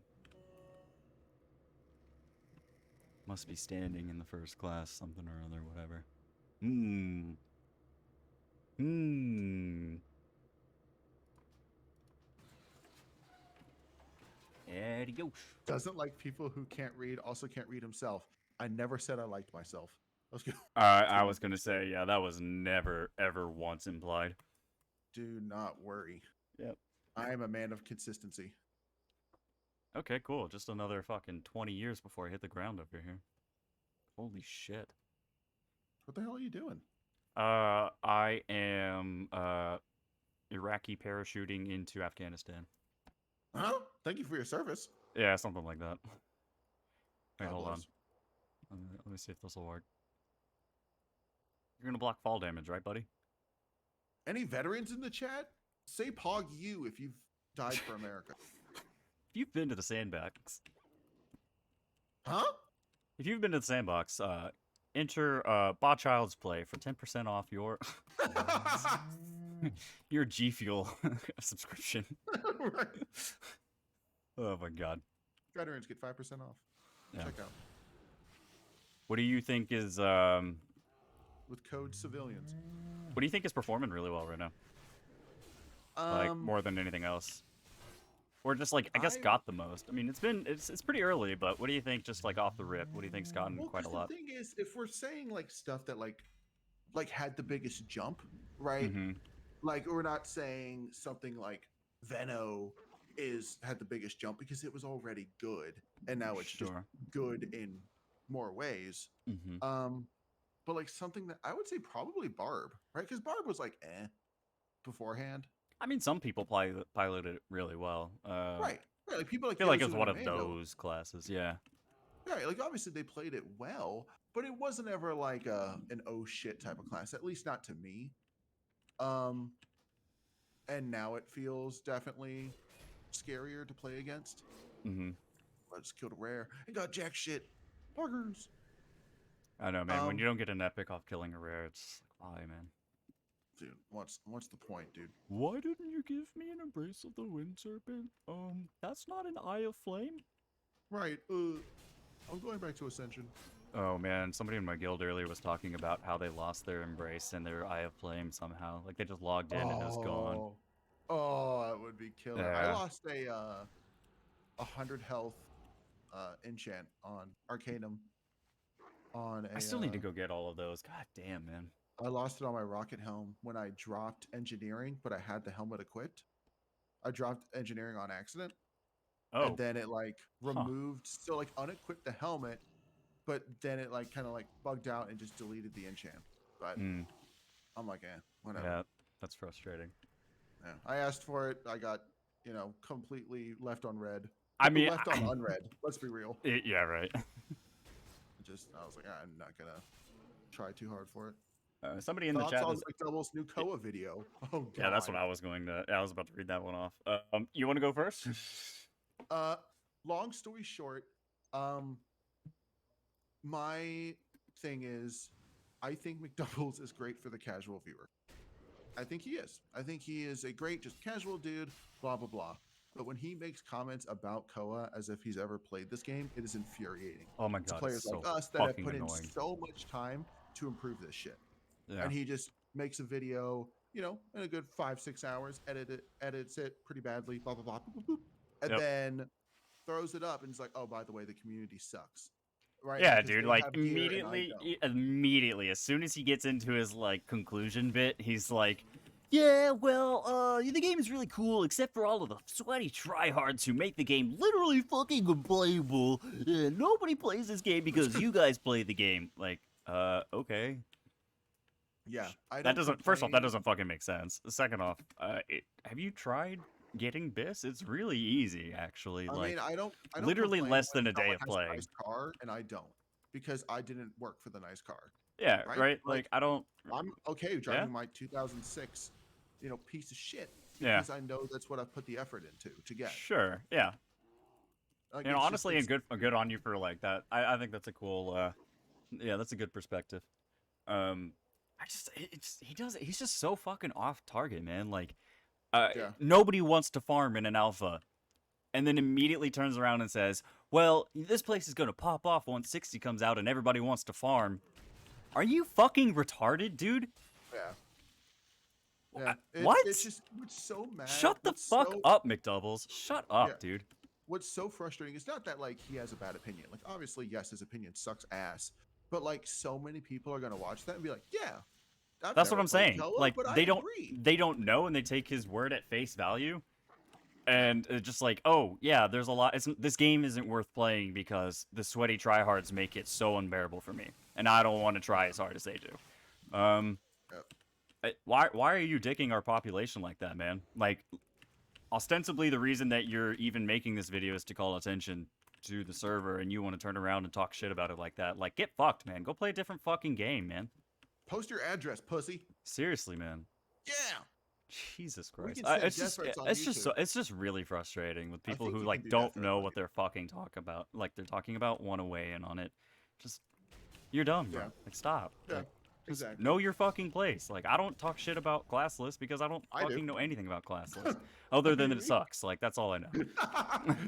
Must be standing in the first class, something or other, whatever. Hmm. Hmm. Adios. Doesn't like people who can't read, also can't read himself. I never said I liked myself. Let's go. I was gonna say, yeah, that was never, ever once implied. Do not worry. Yep. I am a man of consistency. Okay, cool. Just another fucking 20 years before I hit the ground over here. Holy shit. What the hell are you doing? I am, Iraqi parachuting into Afghanistan. Huh? Thank you for your service. Yeah, something like that. Wait, God hold on. bless. Let me see if this will work. You're gonna block fall damage, right, buddy? Any veterans in the chat? Say Pog you if you've died for America. If you've been to the sandbox, Huh? if you've been to the sandbox, enter Bot Child's Play for 10% off your your G Fuel subscription. Right. Oh my god. Veterans get 5% off. Yeah. Check out. What do you think is With code civilians. what do you think is performing really well right now? Like more than anything else? Or just like I guess got the most. I mean, it's pretty early, but what do you think just like off the rip? What do you think's gotten Well, quite a 'cause lot? the thing is, if we're saying like stuff that like had the biggest jump, right? Mm-hmm. Like we're not saying something like Veno had the biggest jump because it was already good and now it's just Sure. good in more ways. Mm-hmm. But like something that I would say probably Barb, right? Because Barb was like beforehand. I mean, some people piloted it really well. Right. Right. Like people I like feel like Yosu it's and one of Amanda, those classes, yeah. right, like obviously they played it well, but it wasn't ever like an oh shit type of class, at least not to me. And now it feels definitely scarier to play against. Mm-hmm. I just killed a rare and got jack shit. Burgers. I know, man. When Um, you don't get an epic off killing a rare, it's like, why, man? Dude, what's the point, dude? Why didn't you give me an Embrace of the Wind Serpent? That's not an Eye of Flame? Right. I'm going back to Ascension. Oh man, somebody in my guild earlier was talking about how they lost their Embrace and their Eye of Flame somehow. Like they just logged in and it was gone. Oh, that would be killer. I Yeah. lost a 100 health enchant on Arcanum. I still need to go get all of those. God damn, man. I lost it on my rocket helm when I dropped engineering, but I had the helmet equipped. I dropped engineering on accident. Oh. And then it like removed, so like unequipped the helmet, but then it like kind of like bugged out and just deleted the enchant. But I'm like, whatever. Yeah, that's frustrating. Yeah. I asked for it. I got, completely left on red. I mean, left on unread. Let's be real. Yeah, right. I was like, I'm not gonna try too hard for it. Somebody in the chat. Thoughts on McDouble's new CoA video. Oh god. Yeah, that's what I was going to. I was about to read that one off. You want to go first? Long story short, my thing is, I think McDoubles is great for the casual viewer. I think he is. I think he is a great, just casual dude, blah, blah, blah. But when he makes comments about CoA as if he's ever played this game, it is infuriating. Oh my It's god, players it's so like us that have put annoying. in so much time to improve this shit. Yeah. And he just makes a video, in a good 5-6 hours, edits it pretty badly, blah, blah, blah, boop, boop, boop, and then throws it up and it's like, oh, by the way, the community sucks. Right? Yeah, Because dude, they like have gear and I don't. immediately, as soon as he gets into his like conclusion bit, he's like, yeah, well, the game is really cool, except for all of the sweaty tryhards who make the game literally fucking unplayable. Nobody plays this game because you guys play the game. Like, okay. Yeah, That doesn't. First off, that doesn't fucking make sense. Second off, have you tried getting BIS? It's really easy, actually. I mean, I don't literally complain less when than a day someone of has play. Nice car, and I don't because I didn't work for the nice car. Yeah, Right? right. Like I don't. I'm okay driving my 2006, piece of shit. Yeah. Because I know that's what I've put the effort into to get. Sure. Yeah. Like, Honestly, and good on you for like that. I think that's a cool. Yeah, that's a good perspective. He's just so fucking off target, man. Like, nobody wants to farm in an alpha, and then immediately turns around and says, "Well, this place is gonna pop off once 60 comes out, and everybody wants to farm." Are you fucking retarded, dude? Yeah. What? It's so mad. Shut the fuck up, McDoubles. Shut up, dude. what's so frustrating is not that like he has a bad opinion. Like obviously, yes, his opinion sucks ass, but like so many people are gonna watch that and be like, yeah, I've That's what never I'm played saying. CoA, Like but I they don't agree. they don't know, and they take his word at face value. And it's just like, oh yeah, there's a lot. This game isn't worth playing because the sweaty tryhards make it so unbearable for me, and I don't want to try as hard as they do. Yep. Why are you dicking our population like that, man? Like, ostensibly the reason that you're even making this video is to call attention to the server, and you want to turn around and talk shit about it like that. Like, get fucked, man. Go play a different fucking game, man. Post your address, pussy. Seriously, man. Yeah. Jesus We Christ. can send It's death just threats on it's just YouTube. it's just really frustrating with I people think who you can like do don't death threats know on what YouTube. they're fucking talking about. Like they're talking about, want to weigh in on it. Just you're dumb, bro. Yeah. Like stop. Yeah. Like, just Exactly. know your fucking place. Like I don't talk shit about classless because I don't I do. fucking know anything about classless. Other than that it Me? sucks. Like that's all I know.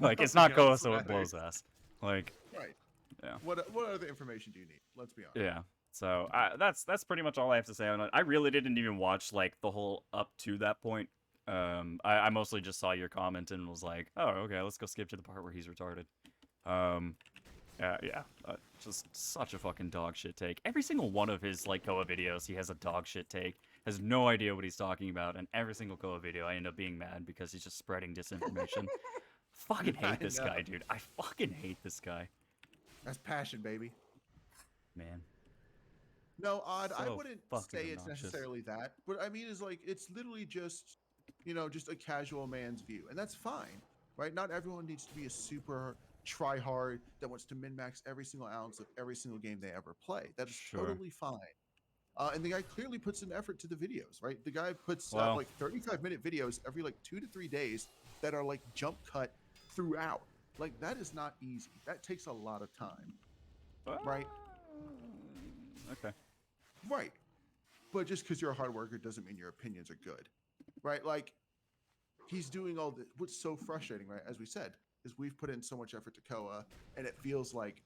Like it's Nothing not CoA, else so it blows matters. ass. Like Right. yeah. What other information do you need? Let's be honest. Yeah. So that's pretty much all I have to say on it. I really didn't even watch like the whole up to that point. I mostly just saw your comment and was like, oh, okay, let's go skip to the part where he's retarded. Yeah, just such a fucking dog shit take. Every single one of his like CoA videos, he has a dog shit take. Has no idea what he's talking about, and every single CoA video, I end up being mad because he's just spreading disinformation. Fucking I hate this know. guy, dude. I fucking hate this guy, That's passion, baby. man. No, Odd, I So wouldn't fucking say it's obnoxious. necessarily that. What I mean is like it's literally just, just a casual man's view. And that's fine, right? Not everyone needs to be a super try hard that wants to min-max every single ounce of every single game they ever play. That is Sure. totally fine. And the guy clearly puts an effort to the videos, right? The guy puts Well- like 35-minute videos every like 2 to 3 days that are like jump cut throughout. Like that is not easy. That takes a lot of time. Right. Okay. Right. But just because you're a hard worker doesn't mean your opinions are good. Right? Like he's doing all the what's so frustrating, right? As we said, is we've put in so much effort to CoA and it feels like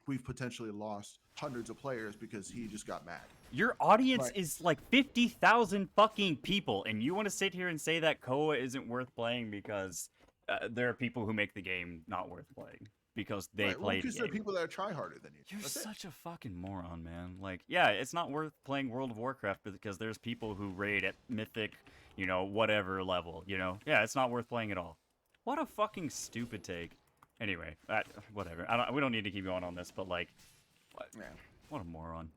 we've potentially lost hundreds of players because he just got mad. Your audience Right. is like 50,000 fucking people, and you want to sit here and say that CoA isn't worth playing because there are people who make the game not worth playing because they Right. Well, play the because there are game. people that try harder than you. You're That's it. such a fucking moron, man. Like, yeah, it's not worth playing World of Warcraft because there's people who raid at mythic, whatever level, Yeah, it's not worth playing at all. What a fucking stupid take. Anyway, whatever. We don't need to keep going on this, but like, Yeah. what a moron.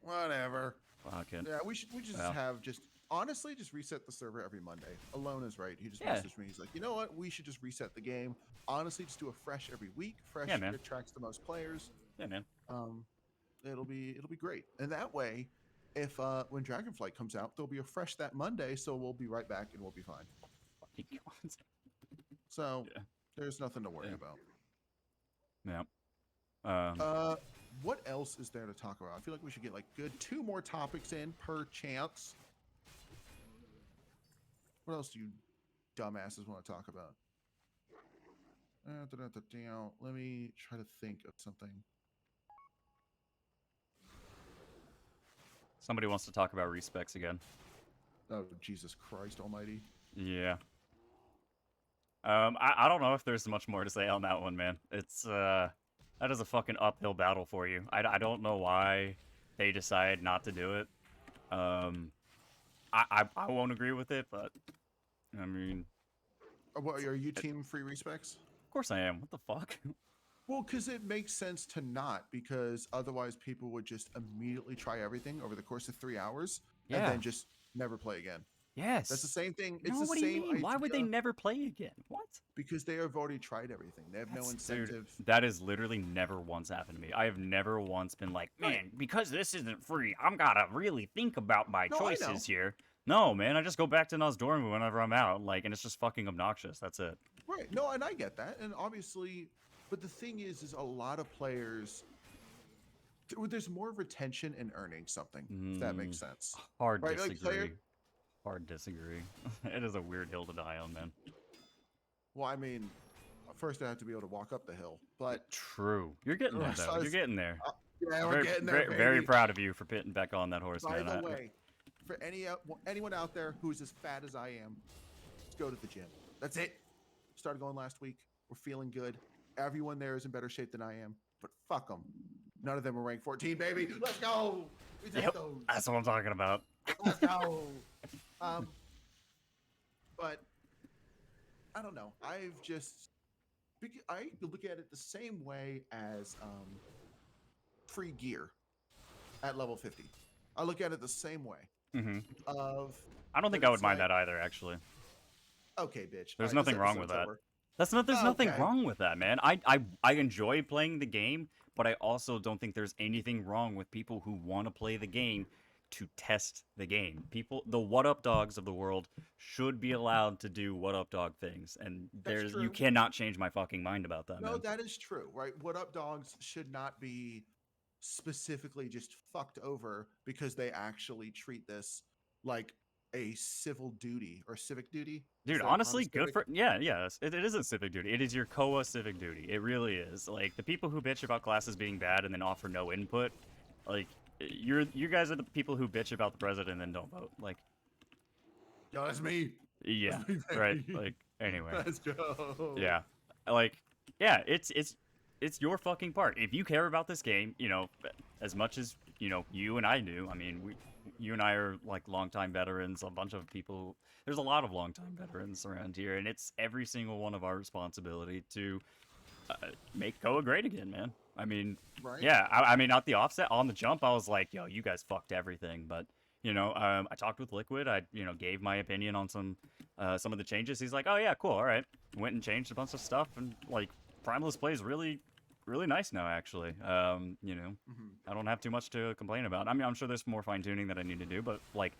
Whatever. Fuck it. Yeah, we just Well. have honestly just reset the server every Monday. Alone is right. He just Yeah. messaged me. He's like, you know what? We should just reset the game. Honestly, just do a fresh every week. Fresh Yeah, man. attracts the most players. Yeah, man. It'll be great. And that way, if when Dragonflight comes out, there'll be a fresh that Monday, so we'll be right back and we'll be fine. Fucking God. So Yeah. there's nothing to worry Yeah. about. Yeah. What else is there to talk about? I feel like we should get like good 2 more topics in per chance. What else do you dumbasses want to talk about? Let me try to think of something. Somebody wants to talk about respecs again. Oh, Jesus Christ almighty. Yeah. I don't know if there's much more to say on that one, man. It's that is a fucking uphill battle for you. I don't know why they decide not to do it. I won't agree with it, but I mean, What are you team free respects? of course I am. What the fuck? Well, because it makes sense to not, because otherwise people would just immediately try everything over the course of 3 hours and Yeah. then just never play again. Yes. That's the same thing. It's No, the what do same you mean? Why would they idea never play again? What? because they have already tried everything. They have no Dude, incentive. that has literally never once happened to me. I have never once been like, man, Right. because this isn't free, I'm gotta really think about my No, I know. choices here. No, man, I just go back to Nosdormu whenever I'm out, like, and it's just fucking obnoxious. That's it. Right. No, and I get that. And obviously, but the thing is a lot of players, there's more retention in earning something, if that makes sense. Hard Right, like, disagree. player- Hard disagree. It is a weird hill to die on, man. Well, I mean, first I have to be able to walk up the hill, but True. You're getting there, Right, so though. I You're was- getting there. yeah, we're Very, getting there. very baby. proud of you for pitting back on that horse, By man. the way, for anyone out there who's as fat as I am, just go to the gym. That's it. Started going last week. We're feeling good. Everyone there is in better shape than I am, but fuck them. None of them are ranked 14, baby. Let's go. We take Yep, those. that's what I'm talking about. Let's go. But I don't know. I look at it the same way as free gear at level 50. I look at it the same way. Hmm. Of I don't think that I would it's mind like, that either, actually. okay, bitch. There's All right, this nothing wrong with episode's that. over. There's nothing Okay. wrong with that, man. I enjoy playing the game, but I also don't think there's anything wrong with people who want to play the game to test the game. People, the what up dogs of the world should be allowed to do what up dog things, and That's you true. cannot change my fucking mind about that, No, man. that is true, right? What up dogs should not be specifically just fucked over because they actually treat this like a civil duty or civic duty. Is Dude, that on a honestly, good civic? for it is a civic duty. It is your CoA civic duty. It really is. Like the people who bitch about classes being bad and then offer no input, like you guys are the people who bitch about the president and then don't vote. Like, Yo, that's me. yeah, That's me, right. baby. Like anyway, Let's go. yeah, like yeah, it's your fucking part. If you care about this game, as much as you and I do. I mean, you and I are like longtime veterans. A bunch of people. There's a lot of longtime veterans around here, and it's every single one of our responsibility to make CoA great again, man. I mean, Right? yeah. I mean, at the offset, on the jump, I was like, yo, you guys fucked everything. But I talked with Liquid. I gave my opinion on some of the changes. He's like, oh yeah, cool, all right. Went and changed a bunch of stuff, and like Primalist plays really, really nice now. Actually, I don't have too much to complain about. I mean, I'm sure there's more fine tuning that I need to do, but like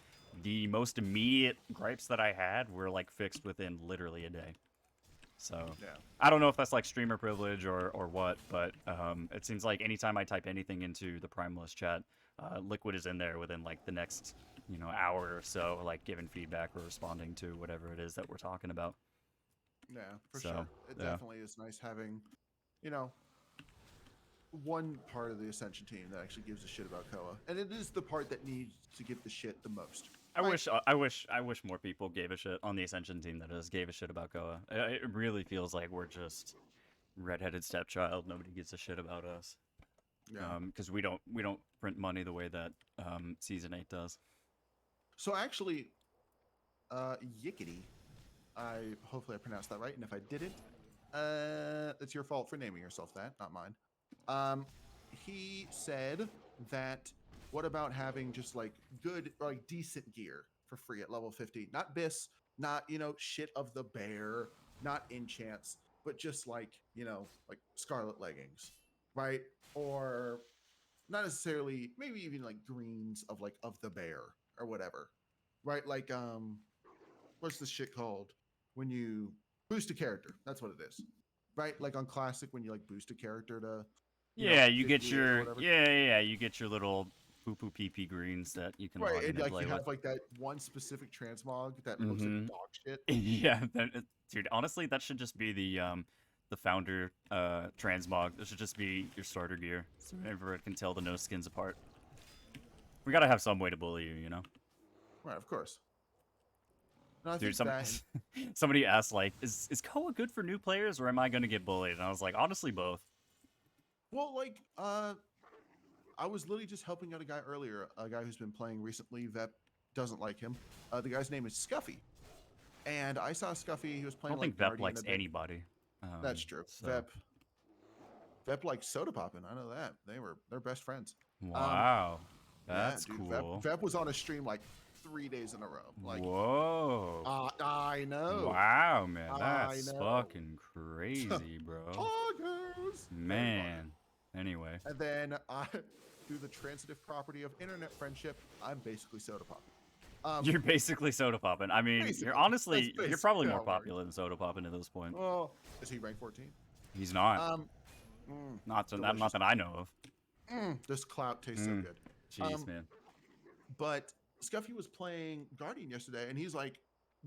the most immediate gripes that I had were like fixed within literally a day. So Yeah. I don't know if that's like streamer privilege or what, but it seems like anytime I type anything into the Primalist chat, Liquid is in there within like the next hour or so, like giving feedback or responding to whatever it is that we're talking about. Yeah, for So, sure. It yeah. definitely is nice having, you know, one part of the Ascension team that actually gives a shit about CoA, and it is the part that needs to give the shit the most. I Right? wish more people gave a shit on the Ascension team that gave a shit about CoA. It really feels like we're just redheaded stepchild. Nobody gives a shit about us. Yeah. Because we don't print money the way that Season 8 does. So actually, Yickety, hopefully I pronounced that right, and if I didn't, it's your fault for naming yourself that, not mine. He said that what about having just like good or like decent gear for free at level 50? Not BIS, not shit of the bear, not enchants, but just like like scarlet leggings, right? Or not necessarily, maybe even like greens of like of the bear or whatever, right? Like what's this shit called when you boost a character? That's what it is, right? Like on classic when you like boost a character to Yeah, you 50 get or your whatever. you get your little poo poo pee pee greens that you can Right, log in and and like play you with. have like that one specific transmog that looks Mm-hmm. like dog shit. Yeah, dude. Honestly, that should just be the founder transmog. That should just be your starter gear, so everyone can tell the no skins apart. We gotta have some way to bully you, you know. Right, of course. No, I Dude, think that. somebody asked like, is CoA good for new players or am I gonna get bullied? And I was like, honestly, both. Well, like I was literally just helping out a guy earlier, a guy who's been playing recently. Vep doesn't like him. The guy's name is Scuffy, and I saw Scuffy. He was I playing don't like think Vep Guardian likes a bit. anybody. That's true. So Vep likes soda popping. I know that they're best friends. wow, Yeah, that's dude. cool. Vep was on a stream like 3 days in a row. Like, Whoa. I know. Wow, man, I that's know. fucking crazy, bro. Poggers. Man. Anyway. And then through the transitive property of internet friendship, I'm basically soda popping. You're basically soda popping. I mean, Basically, you're honestly, that's you're probably basically more how it works. popular than soda popping at this point. Oh, is he ranked 14? He's not. Not delicious. that I know of. This clout tastes so good. Jeez, man. But Scuffy was playing Guardian yesterday, and he's like,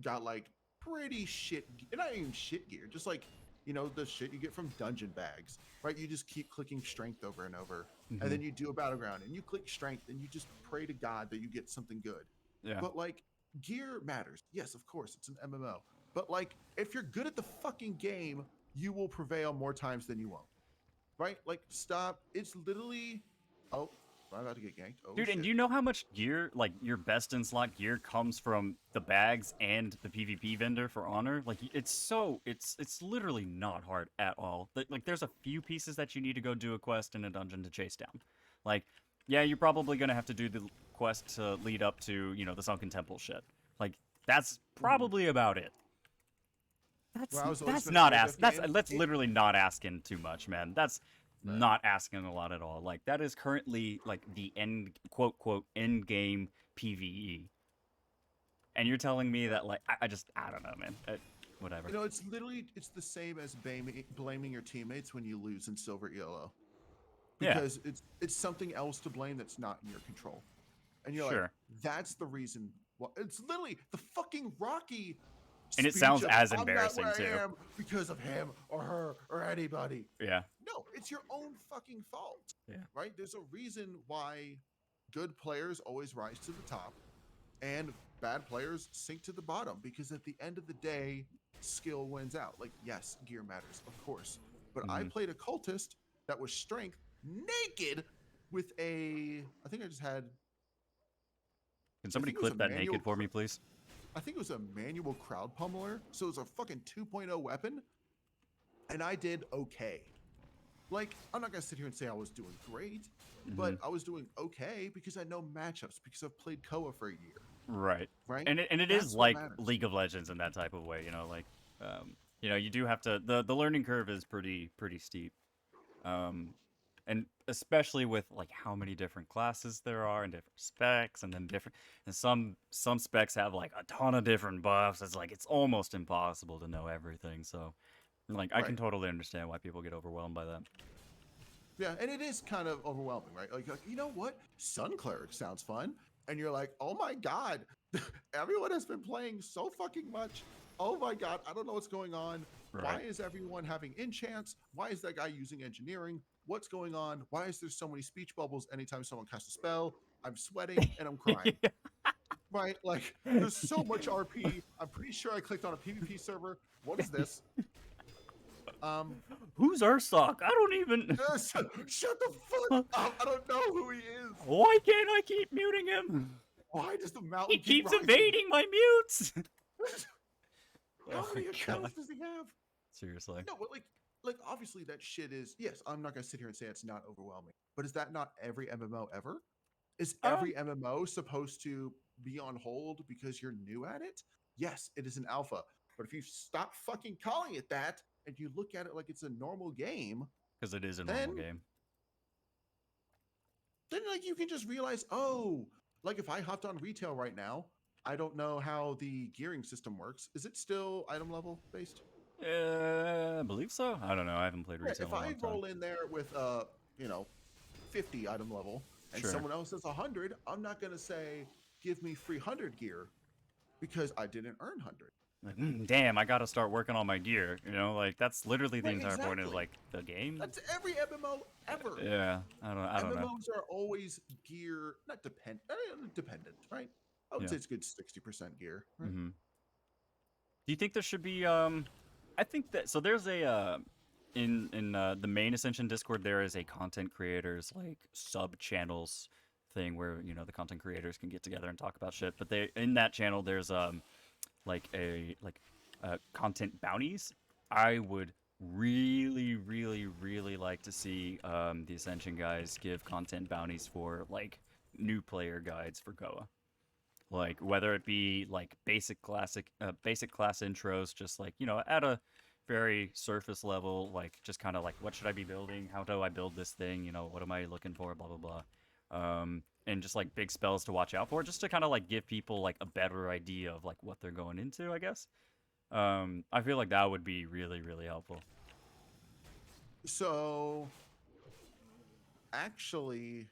got like pretty shit, not even shit gear, just like the shit you get from dungeon bags, right? You just keep clicking strength over and over, and then you do a battleground, and you click strength, and you just pray to God that you get something good. Yeah. But like, gear matters. Yes, of course, it's an MMO. But like, if you're good at the fucking game, you will prevail more times than you won't. Right? Like, stop. It's literally. Oh, I'm about to get ganked. Oh Dude, and do shit. you know how much gear, like your best in slot gear, comes from the bags and the PvP vendor for Honor? Like, it's literally not hard at all. Like, there's a few pieces that you need to go do a quest in a dungeon to chase down. Like, yeah, you're probably gonna have to do the quest to lead up to, the Sunken Temple shit. Like, that's Mhm. probably about it. That's When I was always that's been a not TFF ask. That's game, that's literally not asking too much, man. That's right. not asking a lot at all. Like that is currently like the end quote end game PVE, and you're telling me that like I don't know, man. Whatever. It's literally it's the same as blaming your teammates when you lose in Silver ELO Yeah, because it's something else to blame that's not in your control, and you're like, sure. that's the reason. Well, it's literally the fucking Rocky And it speech sounds of as I'm not where embarrassing too. I am because of him or her or anybody. Yeah, No, it's your own fucking fault, yeah. right? There's a reason why good players always rise to the top and bad players sink to the bottom because at the end of the day, skill wins out. Like, yes, gear matters, of course. But I Hmm. played a cultist that was strength naked with I think I just had, Can I somebody think it was a clip that manual, naked for me, please? I think it was a manual crowd pummeler. So it was a fucking 2.0 weapon. And I did okay. Like, I'm not gonna sit here and say I was doing great, Hmm. but I was doing okay because I know matchups because I've played CoA for a year, Right. right? And it is That's what like matters. League of Legends in that type of way. Like, you do have to. The learning curve is pretty steep. Um, and especially with like how many different classes there are and different specs, and then different, and some specs have like a ton of different buffs. It's like it's almost impossible to know everything. So, like, I can Right. totally understand why people get overwhelmed by that. Yeah, and it is kind of overwhelming, right? Like, you know what? Sun Cleric sounds fun. And you're like, oh my God, everyone has been playing so fucking much. Oh my God, I don't know what's going on. Why Right. is everyone having enchants? Why is that guy using engineering? What's going on? Why is there so many speech bubbles anytime someone casts a spell? I'm sweating and I'm crying. Right? Like, there's so much RP. I'm pretty sure I clicked on a PvP server. What is this? Um, Who's Ursock? I don't even. shut the fuck up. I don't know who he is. Why can't I keep muting him? Why does the He mountain keep keeps rising? evading my mutes. How Oh my many god. accounts does he have? Seriously. No, but like obviously that shit is yes. I'm not gonna sit here and say it's not overwhelming, but is that not every MMO ever? Is Um, every MMO supposed to be on hold because you're new at it? Yes, it is an alpha, but if you stop fucking calling it that and you look at it like it's a normal game, because it is a normal then game. like you can just realize, oh, like if I hopped on retail right now, I don't know how the gearing system works. Is it still item level based? I believe so. I don't know. I haven't played Yeah, retail if in a I long time. roll in there with you know, 50 item level and Sure. someone else has 100, I'm not gonna say give me free 100 gear because I didn't earn 100. Like, damn, I gotta start working on my gear. Like that's literally the Right, entire point of exactly. like the game. That's every MMO ever. Yeah, I don't know. MMOs are always gear not dependent, right? I would Yeah. say it's good 60% gear, right? Mm-hmm. Do you think there should be I think that so there's a in the main Ascension Discord there is a content creators like sub channels thing where the content creators can get together and talk about shit. But they in that channel there's like content bounties. I would really like to see the Ascension guys give content bounties for like new player guides for Goa. Like whether it be like basic class intros, just like at a very surface level, like just kind of like what should I be building? How do I build this thing? What am I looking for? Blah blah blah. And just like big spells to watch out for, just to kind of like give people like a better idea of like what they're going into, I guess. I feel like that would be really helpful. So actually,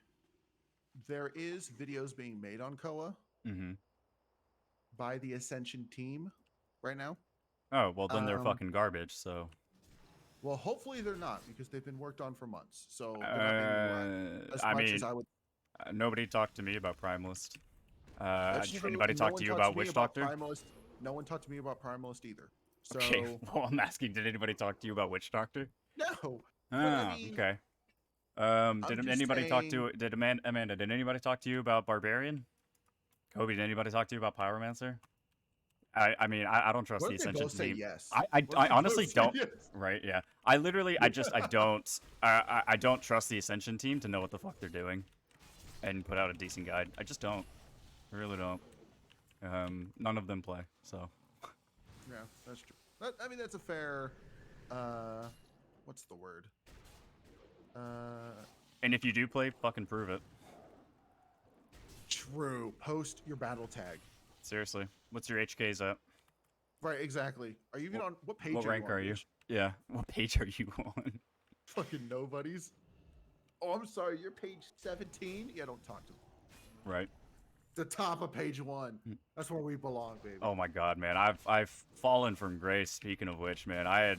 there is videos being made on CoA Mm-hmm. by the Ascension team right now. Oh well, then they're Um, fucking garbage. So, well, hopefully they're not because they've been worked on for months, so they're not being utilized as I much as mean, I would. nobody talked to me about Primalist. That's Did true. anybody No talk one to you talked to about me Witch about Doctor? Primalist. No one talked to me about Primalist either. Okay, So well, I'm asking, did anybody talk to you about Witch Doctor? no, but I Ah, mean, okay. I'm Did just anybody talk saying. to, did Amanda, did anybody talk to you about Barbarian? Kobe, did anybody talk to you about Pyromancer? I mean, I don't trust What the if they Ascension both say team. yes? What if I they both honestly say don't. yes? Right? Yeah. I literally, I don't. I don't trust the Ascension team to know what the fuck they're doing, and put out a decent guide. I just don't. I really don't. None of them play, so. Yeah, that's true. I mean, that's a fair. Uh, what's the word? Uh, And if you do play, fucking prove it. true. Post your battle tag. Seriously. What's your HKs at? Right, exactly. Are you even What, on what page what are you rank on, are you? Beach? Yeah. What page are you on? Fucking nobodies. Oh, I'm sorry. You're page 17. Yeah, don't talk to me. Right. The top of page 1. Hmm. That's where we belong, baby. Oh my god, man. I've fallen from grace. Speaking of which, man, I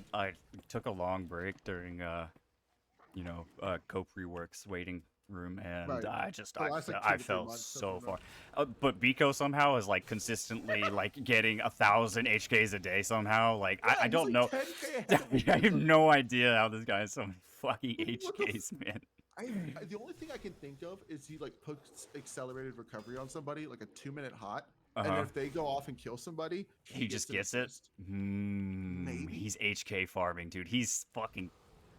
took a long break during Cope reworks waiting room, and Right. I just The last like I 2 to 3 fell months of so the far. But Biko somehow is like consistently like getting 1,000 HKs a day somehow. Like Yeah, I he's don't like know. 10K ahead of me. I It's have like, no idea how this guy has so many fucking what the HKs, man. the only thing I can think of is he like puts accelerated recovery on somebody, like a 2-minute hot, Uh and then huh. if they go off and kill somebody, He just an gets it. assist. He's Maybe, HK farming, dude. He's fucking dude.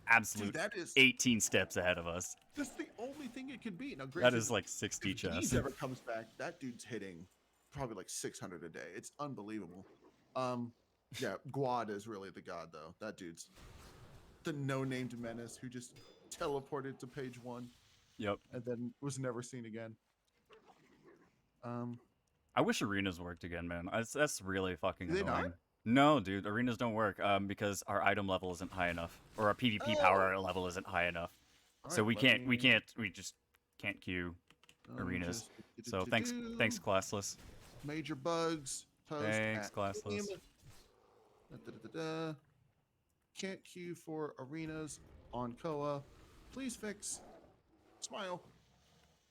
absolute That is 18 steps ahead of us. that's the only thing it could be. Now, That granted, is like 60 if Deez chess. ever comes back, that dude's hitting probably like 600 a day. It's unbelievable. Um, yeah, Guad is really the god though. That dude's the no-named menace who just teleported to page 1 Yep. and then was never seen again. Um, I wish arenas worked again, man. That's really fucking do they not? annoying. No, dude, arenas don't work because our item level isn't high enough, or our PvP Oh, power level isn't high enough. all So right. we just can't queue Let me arenas. just So thanks, classless. major bugs post Thanks, at game. classless. Can't queue for arenas on CoA. Please fix. Smile.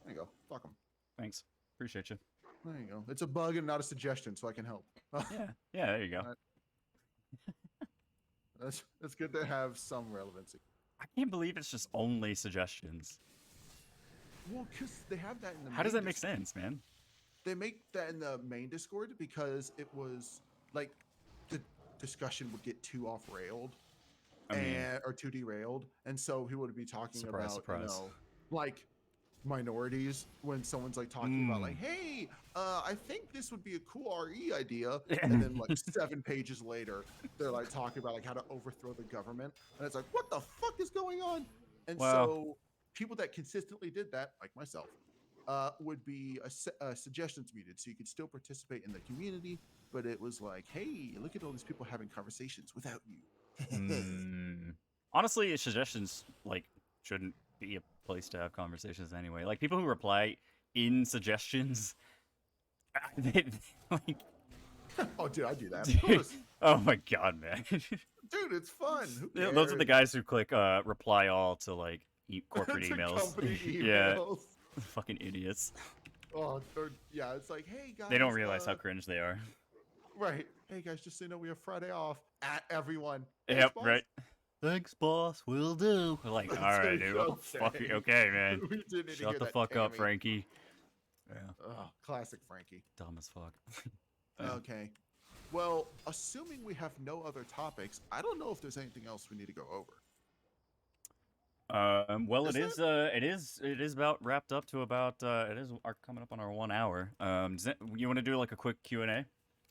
There you go. Fuck them. Thanks, appreciate you. There you go. It's a bug and not a suggestion, so I can help. Yeah, there you go. That's good to have some relevancy. I can't believe it's just only suggestions. Well, because they have that in the How does main that make Discord. sense, man? They make that in the main Discord because it was like the discussion would get too off railed I mean, or too derailed, and so he would be talking surprise, about surprise. like minorities when someone's like talking about like, hey, I think this would be a cool RE idea, and then like 7 pages later they're like talking about like how to overthrow the government, and it's like, what the fuck is going on? And Well, so people that consistently did that, like myself, would be suggestions muted, so you could still participate in the community, but it was like, hey, look at all these people having conversations without you. honestly, suggestions like shouldn't be a place to have conversations anyway. Like people who reply in suggestions, they, like, Oh, dude, I do that. Of dude, course. oh my god, man. Dude, it's fun. Who Yeah, those are the cares? guys who click reply all to like corporate To emails. company Yeah, emails. fucking idiots. Oh, yeah, it's like, hey guys. They don't realize how cringe they are. Right. Hey guys, just so you know, we have Friday off. At everyone. Thanks, Yep, boss. right. Thanks, boss. Will do. We're like, all right, dude. What the fuck? Okay, man. We didn't need to Shut hear the that, fuck up, Tammy. Frankie. Yeah. Oh, classic Frankie. Dumb as fuck. Yeah. Okay. Well, assuming we have no other topics, I don't know if there's anything else we need to go over. Well, Is it is about wrapped up to about it is coming up on our 1 hour. You want to do like a quick Q&A?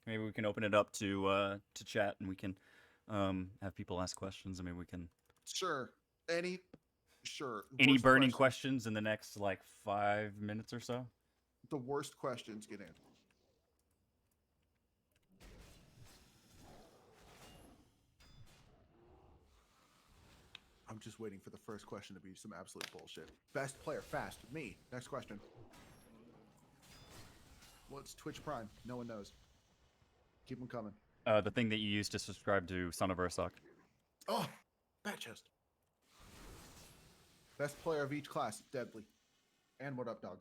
Maybe we can open it up to chat and we can have people ask questions. I mean, we can Sure. Sure. any Worst burning question- questions in the next like 5 minutes or so. The worst questions get answered. I'm just waiting for the first question to be some absolute bullshit. Best player fast. Me. Next question. What's Twitch Prime? No one knows. Keep them coming. The thing that you use to subscribe to Son of Ursoc. Oh, bat chest. Best player of each class. Deadly. And what up, dog?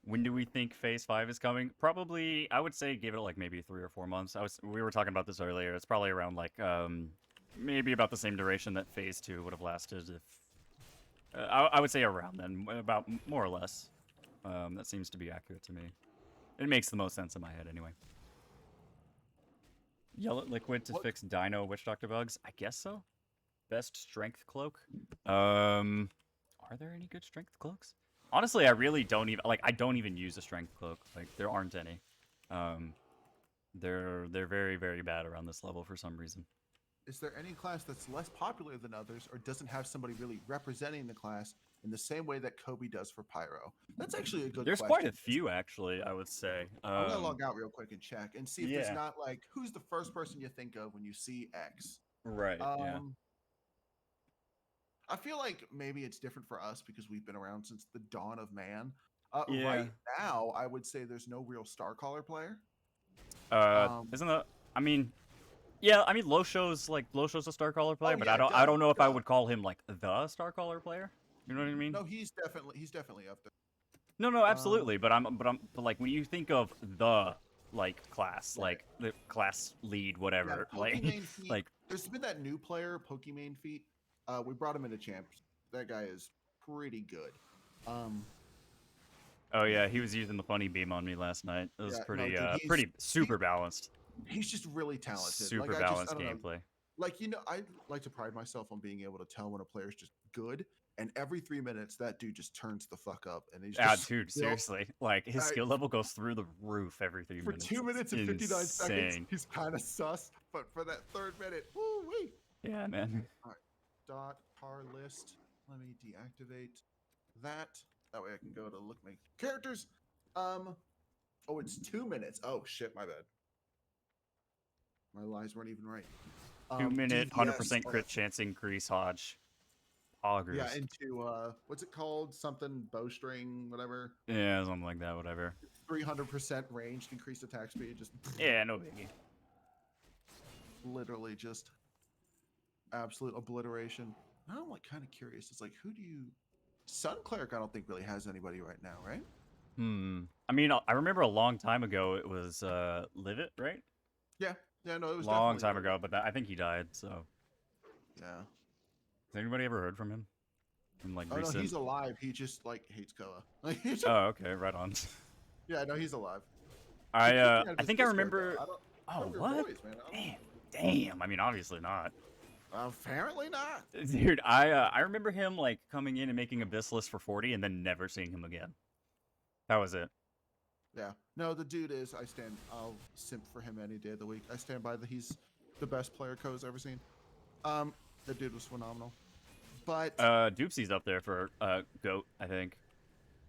When do we think Phase 5 is coming? Probably, I would say give it like maybe 3 or 4 months. We were talking about this earlier. It's probably around like maybe about the same duration that Phase 2 would have lasted if I would say around then, about more or less. That seems to be accurate to me. It makes the most sense in my head anyway. Yell at Liquid to What? fix Dino Witch Doctor bugs? I guess so. Best strength cloak? Are there any good strength cloaks? Honestly, I really don't even I don't even use a strength cloak. Like there aren't any. They're very very bad around this level for some reason. Is there any class that's less popular than others or doesn't have somebody really representing the class in the same way that Kobe does for Pyro? That's actually a good There's question. quite a few actually, I would say. I'm gonna log out real quick and check and see if there's Yeah. not like who's the first person you think of when you see X. Right. Yeah. I feel like maybe it's different for us because we've been around since the dawn of man. Yeah. Right now, I would say there's no real Starcaller player. Isn't that? I mean, yeah. I mean, Losho's a Starcaller player, but yeah, I don't know if I duh. would call him like the Starcaller player. You know what I mean? No, he's definitely up there. No, absolutely. But like when you think of the like class, Right. like the class lead, whatever, Yeah, like Pokimane Feet. like There's been that new player, Pokimane Feet. We brought him into champs. That guy is pretty good. oh yeah, he was using the funny beam on me last night. It was Yeah, no, pretty dude, pretty super balanced. he's just really talented. Super Like, balanced I don't know. gameplay. Like, I like to pride myself on being able to tell when a player's just good. And every 3 minutes, that dude just turns the fuck up, and he's Ah, just dude, still- seriously, like his I- skill level goes through the roof every 3 for minutes. 2 minutes and 59 seconds, Insane. he's kind of sus. But for that third minute, woo wee. Yeah, man. Dot par list. Let me deactivate that. That way I can go to look my characters. Oh, it's 2 minutes. Oh shit, my bad. My lies weren't even right. 2 minute, DPS, 100% crit chance increase, Hodge. Poggers. Yeah, into what's it called? Something bowstring, whatever. Yeah, something like that, whatever. 300% ranged increased attack speed. Just Yeah, no biggie. literally just absolute obliteration. Now I'm like kind of curious. It's like, who do you? Sun Cleric, I don't think really has anybody right now, right? I mean, I remember a long time ago it was Livet, right? Yeah, no, it was Long definitely time Livet. ago, but I think he died. So, Yeah. has anybody ever heard from him? In like Oh recent? no, he's alive. He just like hates Koa. Like, Oh, okay, right on. yeah, no, he's alive. I I think I remember. Oh, we're what? boys, man. I don't- Damn. I mean, obviously not. Apparently not. Dude, I remember him like coming in and making Abyssalisk for 40 and then never seeing him again. That was it. Yeah. No, the dude is. I'll simp for him any day of the week. I stand by that. He's the best player Ko's ever seen. The dude was phenomenal. But Doopsy's up there for GOAT, I think.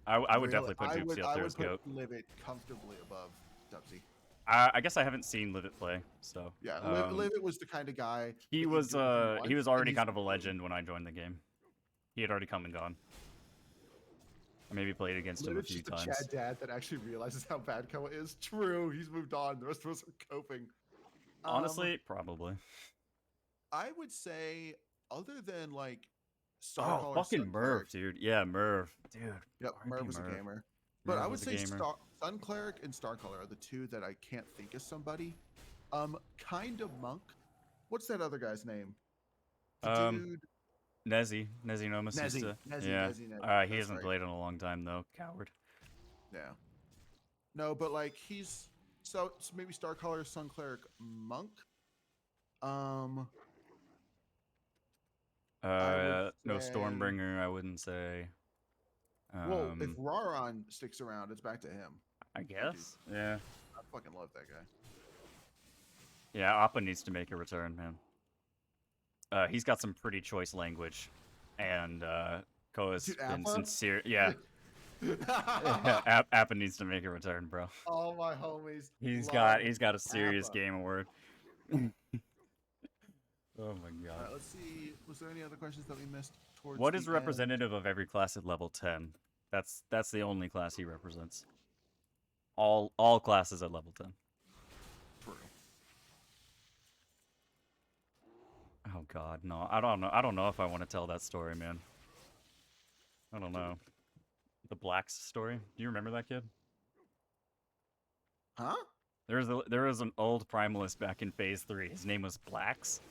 I would really, definitely put Doopsy up I there would as put GOAT. Livet comfortably above Dubsy. I guess I haven't seen Livet play, so Yeah, Livet was the kind of guy. he that was you do it he once, was and already he's kind of a good. legend when I joined the game. He had already come and gone. I maybe played against him a Livet's few just times. a Chad dad that actually realizes how bad Koa is. True, he's moved on. The rest of us are coping. Honestly, probably. I would say, other than like Oh, Starcaller, fucking Sun Merv, Cleric- dude. Yeah, Merv, dude. Yep, RIP Merv was a Merv. gamer. But Merv I would was a say gamer. Sun Cleric and Starcaller are the two that I can't think of somebody. Kind of Monk. What's that other guy's name? The dude. Nezzy no Nezzy. Masusta. Nezzy, Yeah. Nezzy. He That's hasn't right. played in a long time though. Coward. Yeah. No, but like he's so maybe Starcaller, Sun Cleric, Monk. No say- Stormbringer, I wouldn't say. Well, if Raron sticks around, it's back to him. I guess. Yeah. I fucking love that guy. Yeah, Appa needs to make a return, man. He's got some pretty choice language, and Koa's Dude, been Appa? sincere. Yeah, Appa needs to make a return, bro. All my homies. He's love got a serious Appa. game of word. Oh my All god. right, let's see. Was there any other questions that we missed? Towards What the is end? representative of every class at level 10? That's the only class he represents. All classes at level 10. True. Oh god, no. I don't know. I don't know if I want to tell that story, man. I don't know. the Blacks story. Do you remember that kid? Huh? There was an old primalist back in Phase 3. His name was Blacks.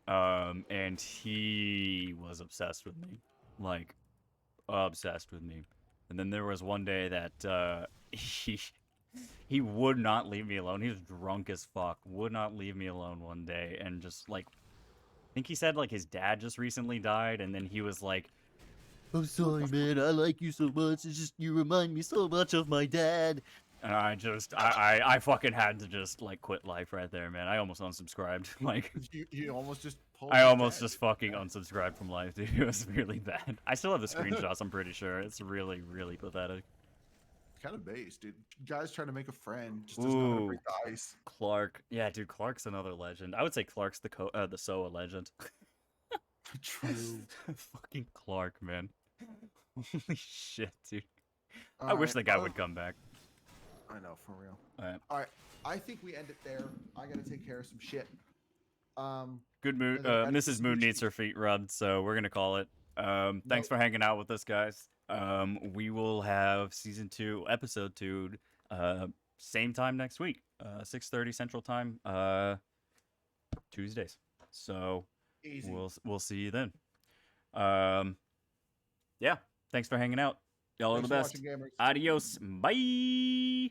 And he was obsessed with me. Like, obsessed with me. And then there was one day that he would not leave me alone. He was drunk as fuck. Would not leave me alone one day and just like I think he said like his dad just recently died and then he was like, "I'm sorry, man. I like you so much. It's just you remind me so much of my dad." And I fucking had to just like quit life right there, man. I almost unsubscribed. Like You almost just pulled. I his almost dad, just fucking unsubscribed from life, dude. It was really bad. I still have the screenshots, I'm pretty sure. It's really, really pathetic. Kind of base, dude. Guys trying to make a friend just doesn't know how to Ooh, break the ice. Clark. Yeah, dude, Clark's another legend. I would say Clark's the SOA legend. True. Fucking Clark, man. Holy shit, dude. I All wish right, that guy would come back. I know, for real. Alright. All right, I think we end it there. I gotta take care of some shit. Good mood. and then edit Mrs. this Moon new needs sheet. her feet rubbed, so we're gonna call it. Thanks Nope. for hanging out with us, guys. We will have season 2, episode 2, same time next week, 6:30 Central Time, Tuesdays. So Easy. we'll see you then. Yeah. Thanks for hanging out. Y'all are the Thanks for best. watching, gamers. Adios. Bye.